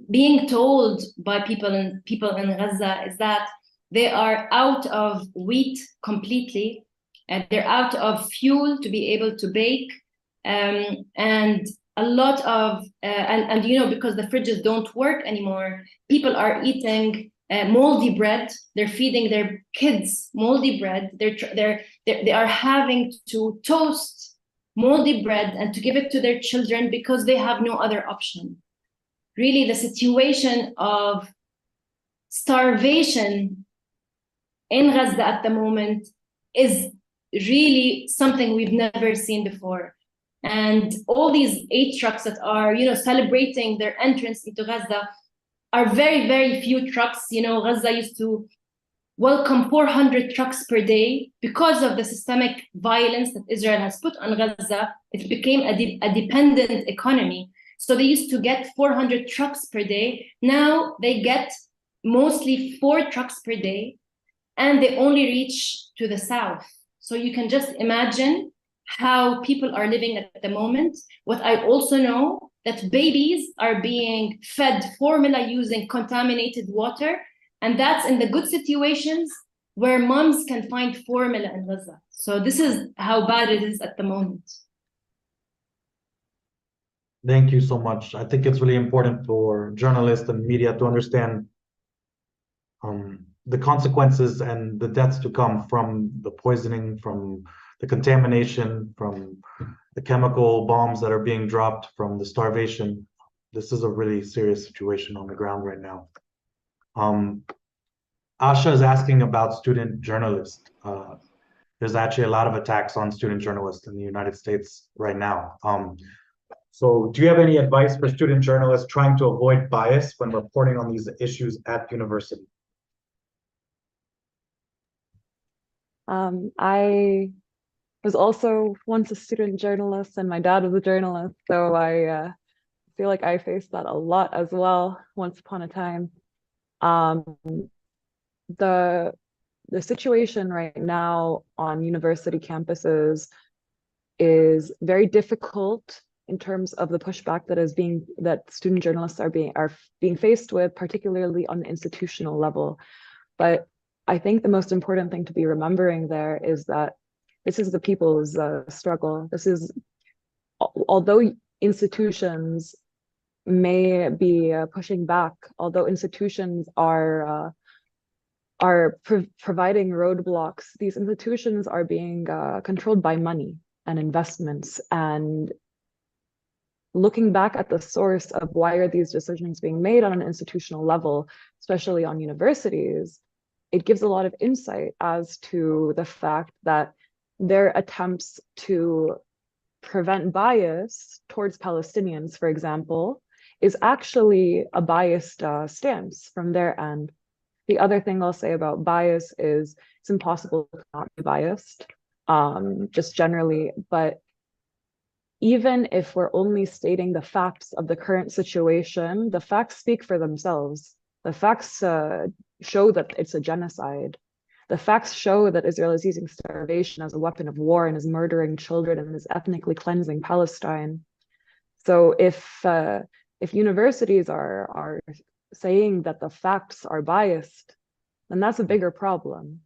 being told by people in Gaza is that they are out of wheat completely, and they're out of fuel to be able to bake, and a lot of because the fridges don't work anymore, people are eating moldy bread. They're feeding their kids moldy bread. They are having to toast moldy bread and to give it to their children because they have no other option. Really, the situation of starvation in Gaza at the moment is really something we've never seen before. And all these aid trucks that are, celebrating their entrance into Gaza are very, very few trucks. Gaza used to welcome 400 trucks per day. Because of the systemic violence that Israel has put on Gaza, it became a dependent economy. So they used to get 400 trucks per day. Now they get mostly 4 trucks per day, and they only reach to the south. So you can just imagine how people are living at the moment. What I also know, that babies are being fed formula using contaminated water, and that's in the good situations where moms can find formula in Gaza. So this is how bad it is at the moment. Thank you so much. I think it's really important for journalists and media to understand the consequences and the deaths to come from the poisoning, from the contamination, from the chemical bombs that are being dropped, from the starvation. This is a really serious situation on the ground right now. Asha is asking about student journalists. There's actually a lot of attacks on student journalists in the United States right now. So do you have any advice for student journalists trying to avoid bias when reporting on these issues at university? I was also once a student journalist, and my dad was a journalist, so I feel like I faced that a lot as well once upon a time. The situation right now on university campuses is very difficult in terms of the pushback that student journalists are being faced with, particularly on the institutional level. But I think the most important thing to be remembering there is that this is the people's struggle. This is, although institutions may be pushing back, although institutions are providing roadblocks, these institutions are being controlled by money and investments. And looking back at the source of why are these decisions being made on an institutional level, especially on universities, it gives a lot of insight as to the fact that their attempts to prevent bias towards Palestinians, for example, is actually a biased stance from their end. The other thing I'll say about bias is it's impossible to not be biased, just generally, but even if we're only stating the facts of the current situation, the facts speak for themselves. The facts show that it's a genocide. The facts show that Israel is using starvation as a weapon of war and is murdering children and is ethnically cleansing Palestine. So if universities are saying that the facts are biased, then that's a bigger problem.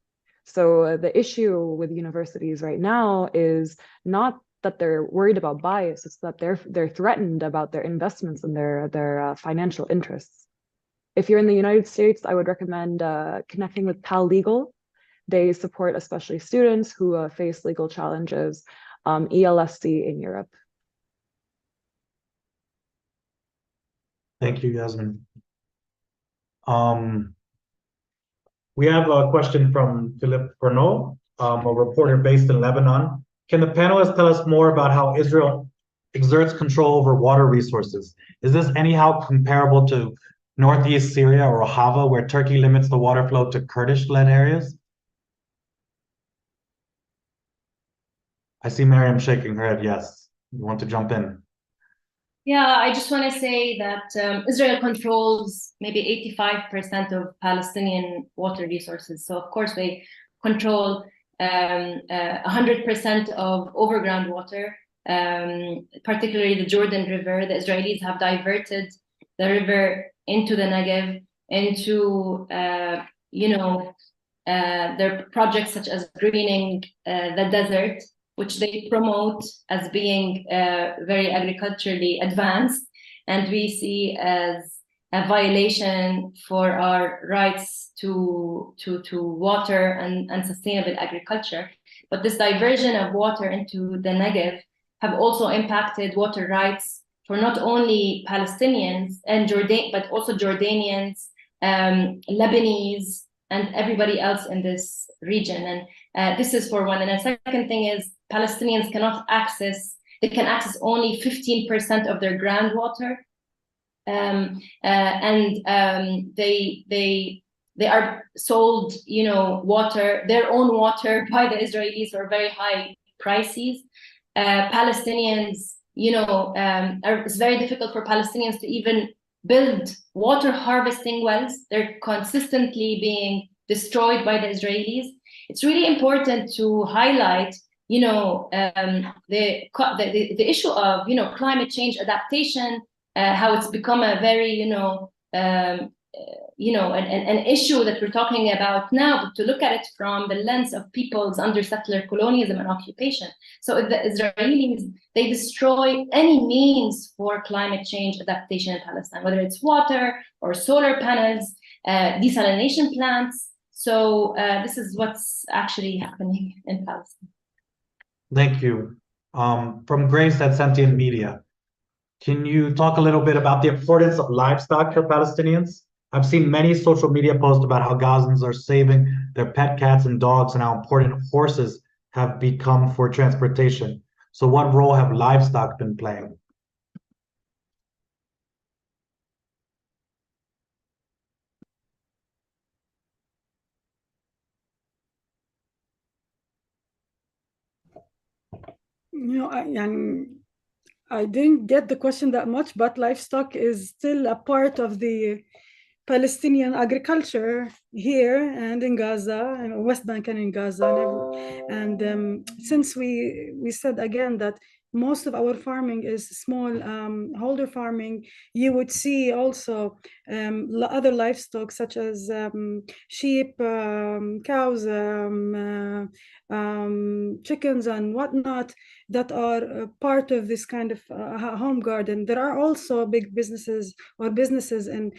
So the issue with universities right now is not that they're worried about bias, it's that they're threatened about their investments and their financial interests. If you're in the United States, I would recommend connecting with Pal Legal. They support especially students who face legal challenges, ELSC in Europe. Thank you, Yasmin. We have a question from Philippe Renaud, a reporter based in Lebanon. Can the panelists tell us more about how Israel exerts control over water resources? Is this anyhow comparable to northeast Syria or Rojava, where Turkey limits the water flow to Kurdish-led areas? I see Miriam shaking her head, yes. You want to jump in? Yeah, I just want to say that Israel controls maybe 85% of Palestinian water resources. So of course they control 100% of overground water, particularly the Jordan River. The Israelis have diverted the river into the Negev, into their projects such as greening the desert, which they promote as being very agriculturally advanced, and we see as a violation for our rights to water and sustainable agriculture. But this diversion of water into the Negev have also impacted water rights for not only Palestinians and but also Jordanians, Lebanese, and everybody else in this region. And this is for one. And the second thing is Palestinians cannot access, they can access only 15% of their groundwater. They are sold, water, their own water by the Israelis for very high prices. Palestinians, it's very difficult for Palestinians to even build water harvesting wells. They're consistently being destroyed by the Israelis. It's really important to highlight, the issue of, climate change adaptation, how it's become a very, an issue that we're talking about now, but to look at it from the lens of peoples under settler colonialism and occupation. So if the Israelis, they destroy any means for climate change adaptation in Palestine, whether it's water or solar panels, desalination plants. So this is what's actually happening in Palestine. Thank you. From Grace at Sentient Media, can you talk a little bit about the importance of livestock for Palestinians? I've seen many social media posts about how Gazans are saving their pet cats and dogs and how important horses have become for transportation. So what role have livestock been playing? I didn't get the question that much, but livestock is still a part of the Palestinian agriculture here and in Gaza and West Bank and in Gaza, and since we said again that most of our farming is small holder farming, you would see also other livestock such as sheep, cows, chickens and whatnot that are part of this kind of home garden. There are also big businesses in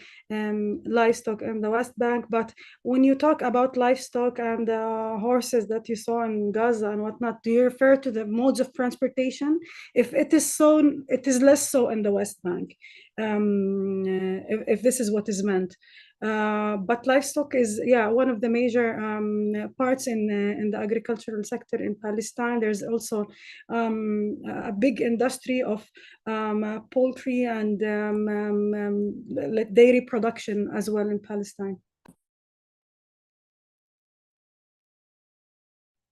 livestock in the West Bank, but when you talk about livestock and horses that you saw in Gaza and whatnot, do you refer to the modes of transportation? If it is so, it is less so in the West Bank, if this is what is meant. But livestock is, one of the major parts in the agricultural sector in Palestine. There's also a big industry of poultry and dairy production as well in Palestine.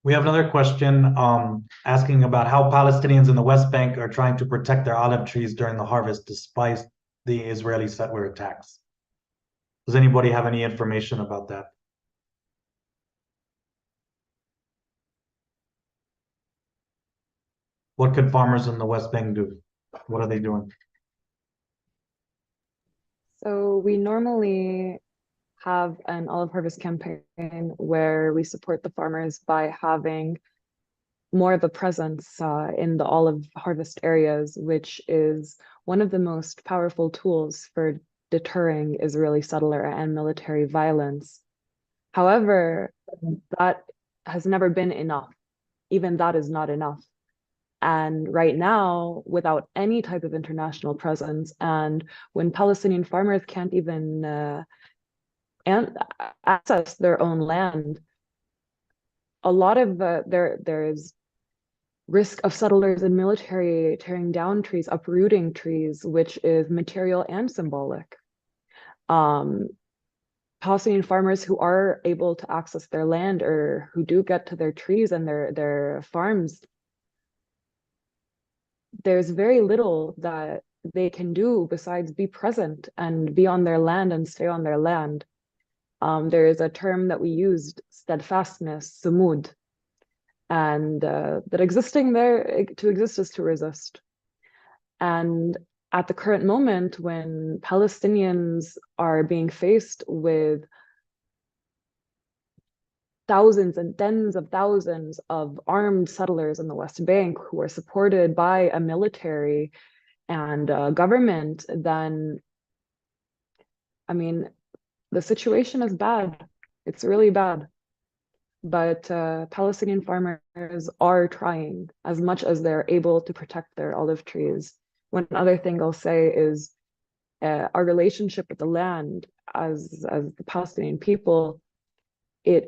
We have another question asking about how Palestinians in the West Bank are trying to protect their olive trees during the harvest despite the Israeli settler attacks. Does anybody have any information about that? what could farmers in the West Bank do? What are they doing? So we normally have an olive harvest campaign where we support the farmers by having more of a presence in the olive harvest areas, which is one of the most powerful tools for deterring Israeli settler and military violence. However, that has never been enough. Even that is not enough. And right now, without any type of international presence, and when Palestinian farmers can't even access their own land, a lot of there's risk of settlers and military tearing down trees, uprooting trees, which is material and symbolic. Palestinian farmers who are able to access their land or who do get to their trees and their farms, there's very little that they can do besides be present and be on their land and stay on their land. There is a term that we used, steadfastness, sumud, and that existing there, to exist is to resist. And at the current moment, when Palestinians are being faced with thousands and tens of thousands of armed settlers in the West Bank who are supported by a military and government, then, I mean, the situation is bad. It's really bad. But Palestinian farmers are trying as much as they're able to protect their olive trees. One other thing I'll say is our relationship with the land as the Palestinian people, we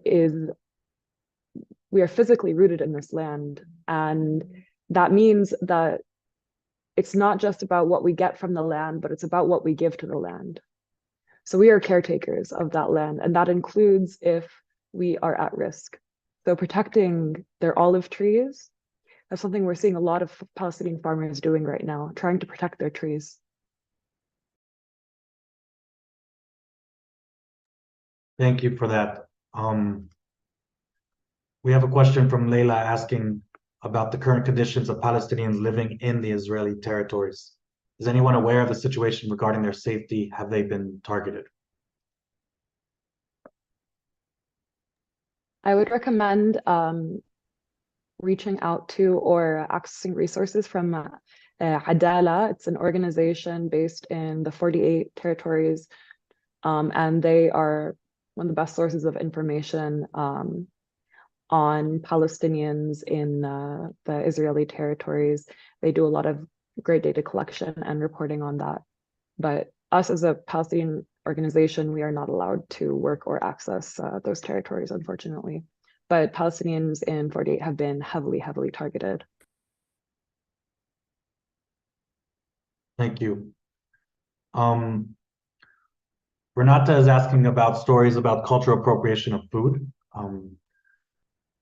are physically rooted in this land. And that means that it's not just about what we get from the land, but it's about what we give to the land. So we are caretakers of that land, and that includes if we are at risk. So protecting their olive trees, that's something we're seeing a lot of Palestinian farmers doing right now, trying to protect their trees. Thank you for that. We have a question from Leila asking about the current conditions of Palestinians living in the Israeli territories. Is anyone aware of the situation regarding their safety? Have they been targeted? I would recommend reaching out to or accessing resources from Adala. It's an organization based in the 48 territories, and they are one of the best sources of information on Palestinians in the Israeli territories. They do a lot of great data collection and reporting on that. But us as a Palestinian organization, we are not allowed to work or access those territories, unfortunately. But Palestinians in 48 have been heavily, heavily targeted. Thank you. Renata is asking about stories about cultural appropriation of food.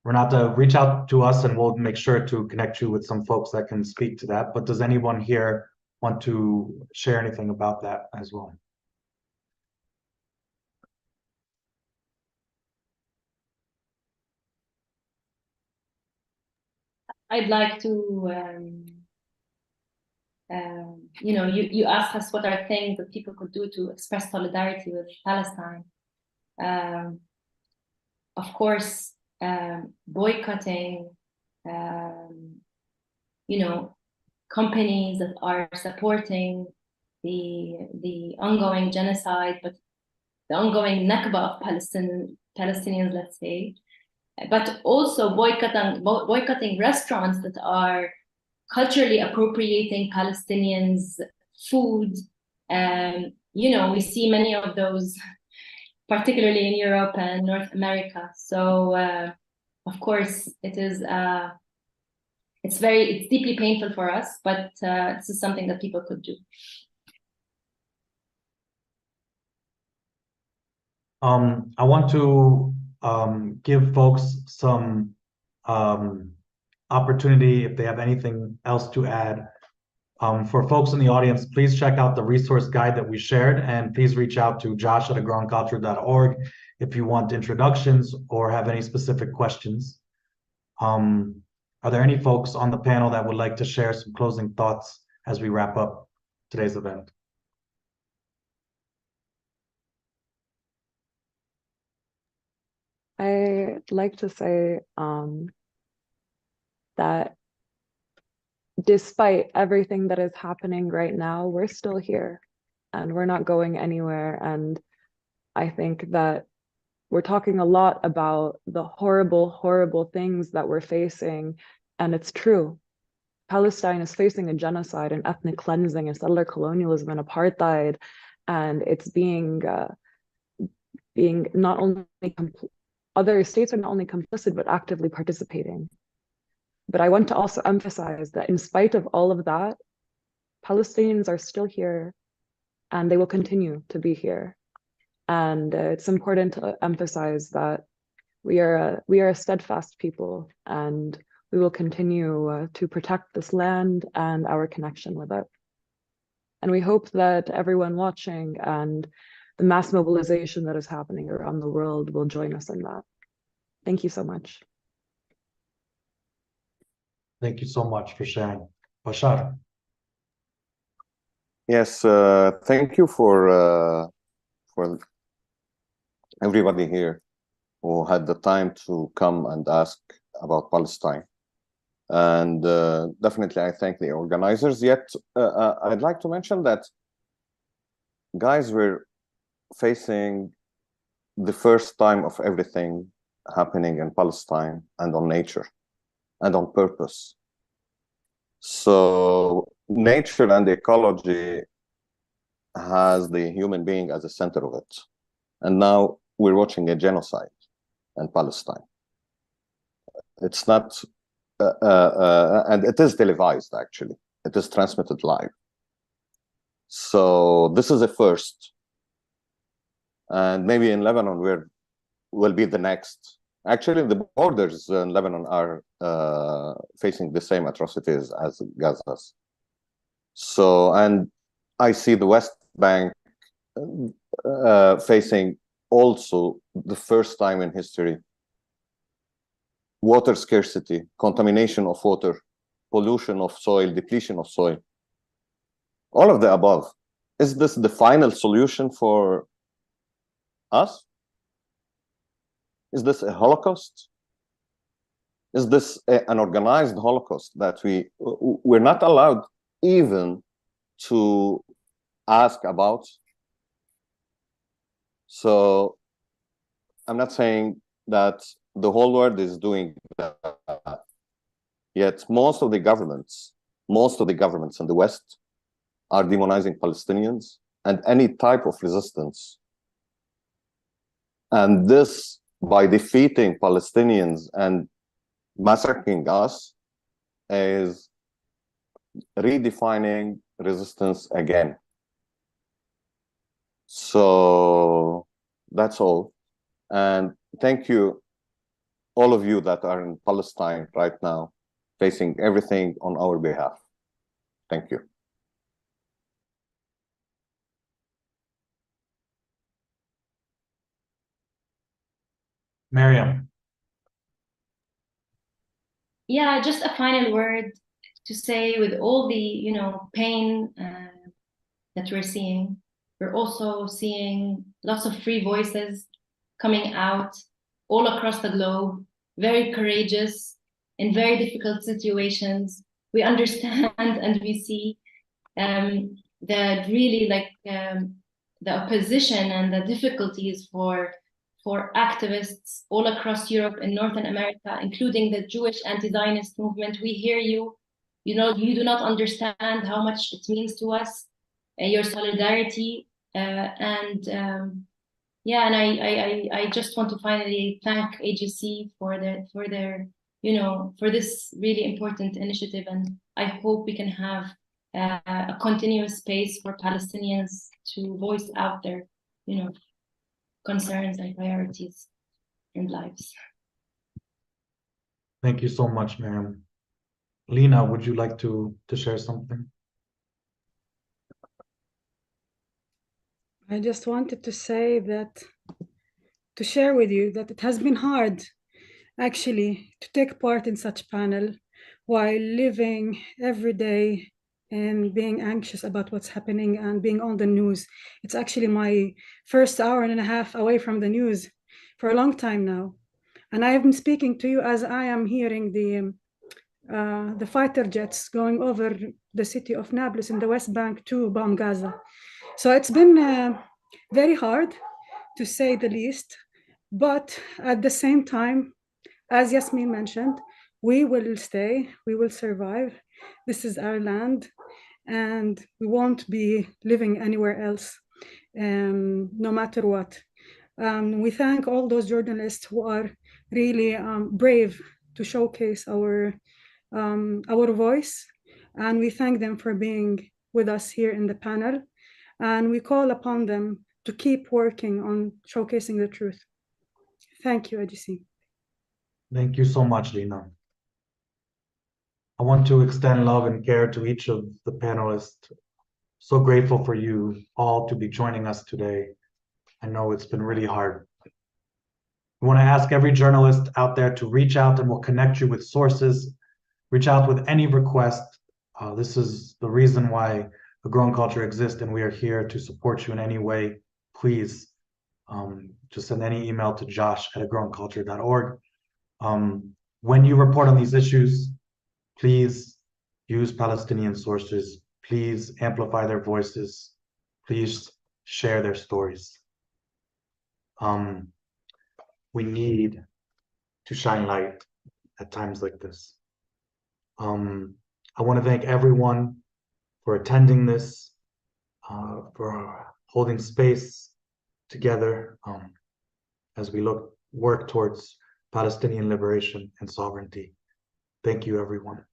Renata, reach out to us and we'll make sure to connect you with some folks that can speak to that. But does anyone here want to share anything about that as well? I'd like to, you asked us what are things that people could do to express solidarity with Palestine. Of course, boycotting, companies that are supporting the ongoing genocide, but the ongoing Nakba of Palestinians, let's say, but also boycotting restaurants that are culturally appropriating Palestinians' food. We see many of those, particularly in Europe and North America. So, of course, it's deeply painful for us, but this is something that people could do. I want to give folks some opportunity if they have anything else to add. For folks in the audience, please check out the resource guide that we shared, and please reach out to josh@agroculture.org if you want introductions or have any specific questions. Are there any folks on the panel that would like to share some closing thoughts as we wrap up today's event? I'd like to say that despite everything that is happening right now, we're still here and we're not going anywhere. And I think that we're talking a lot about the horrible, horrible things that we're facing. And it's true. Palestine is facing a genocide and ethnic cleansing and settler colonialism and apartheid. And it's being not only other states are not only complicit, but actively participating. But I want to also emphasize that in spite of all of that, Palestinians are still here and they will continue to be here. And it's important to emphasize that we are a steadfast people and we will continue to protect this land and our connection with it. And we hope that everyone watching and the mass mobilization that is happening around the world will join us in that. Thank you so much. Thank you so much for sharing. Bashar. Yes, thank you for everybody here who had the time to come and ask about Palestine. And definitely I thank the organizers. Yet I'd like to mention that, guys, we're facing the first time of everything happening in Palestine and on nature and on purpose. So nature and ecology has the human being as the center of it. And now we're watching a genocide in Palestine. It's not, and it is televised, actually. It is transmitted live. So this is a first. And maybe in Lebanon, will be the next. Actually, the borders in Lebanon are facing the same atrocities as Gaza's. So, and I see the West Bank facing also the first time in history water scarcity, contamination of water, pollution of soil, depletion of soil, all of the above. Is this the final solution for us? Is this a Holocaust? Is this an organized Holocaust that we're not allowed even to ask about? So I'm not saying that the whole world is doing that. Yet most of the governments in the West are demonizing Palestinians and any type of resistance. And this, by defeating Palestinians and massacring us, is redefining resistance again. So that's all. And thank you, all of you that are in Palestine right now, facing everything on our behalf. Thank you. Miriam. Yeah, just a final word to say, with all the pain that we're seeing, we're also seeing lots of free voices coming out all across the globe, very courageous in very difficult situations. We understand and we see that really the opposition and the difficulties for activists all across Europe and Northern America, including the Jewish anti-Zionist movement. We hear you. You do not understand how much it means to us, your solidarity, and I just want to finally thank AGC for their for this really important initiative, and I hope we can have a continuous space for Palestinians to voice out their concerns and priorities in lives. Thank you so much, Miriam. Lena, would you like to share something? I just wanted to say that, to share with you that it has been hard actually to take part in such panel while living every day and being anxious about what's happening and being on the news. It's actually my first hour and a half away from the news for a long time now. And I have been speaking to you as I am hearing the fighter jets going over the city of Nablus in the West Bank to bomb Gaza. So it's been very hard, to say the least. But at the same time, as Yasmin mentioned, we will stay, we will survive. This is our land, and we won't be living anywhere else, no matter what. We thank all those journalists who are really brave to showcase our voice, and we thank them for being with us here in the panel, and we call upon them to keep working on showcasing the truth. Thank you, AGC. Thank you so much, Lina. I want to extend love and care to each of the panelists. So grateful for you all to be joining us today. I know it's been really hard. We want to ask every journalist out there to reach out, and we'll connect you with sources. Reach out with any request. This is the reason why Agro-ecological exists, and we are here to support you in any way. Please just send any email to josh@agroandculture.org. When you report on these issues, please use Palestinian sources. Please amplify their voices. Please share their stories. We need to shine light at times like this. I want to thank everyone for attending this, for holding space together as we work towards Palestinian liberation and sovereignty. Thank you, everyone.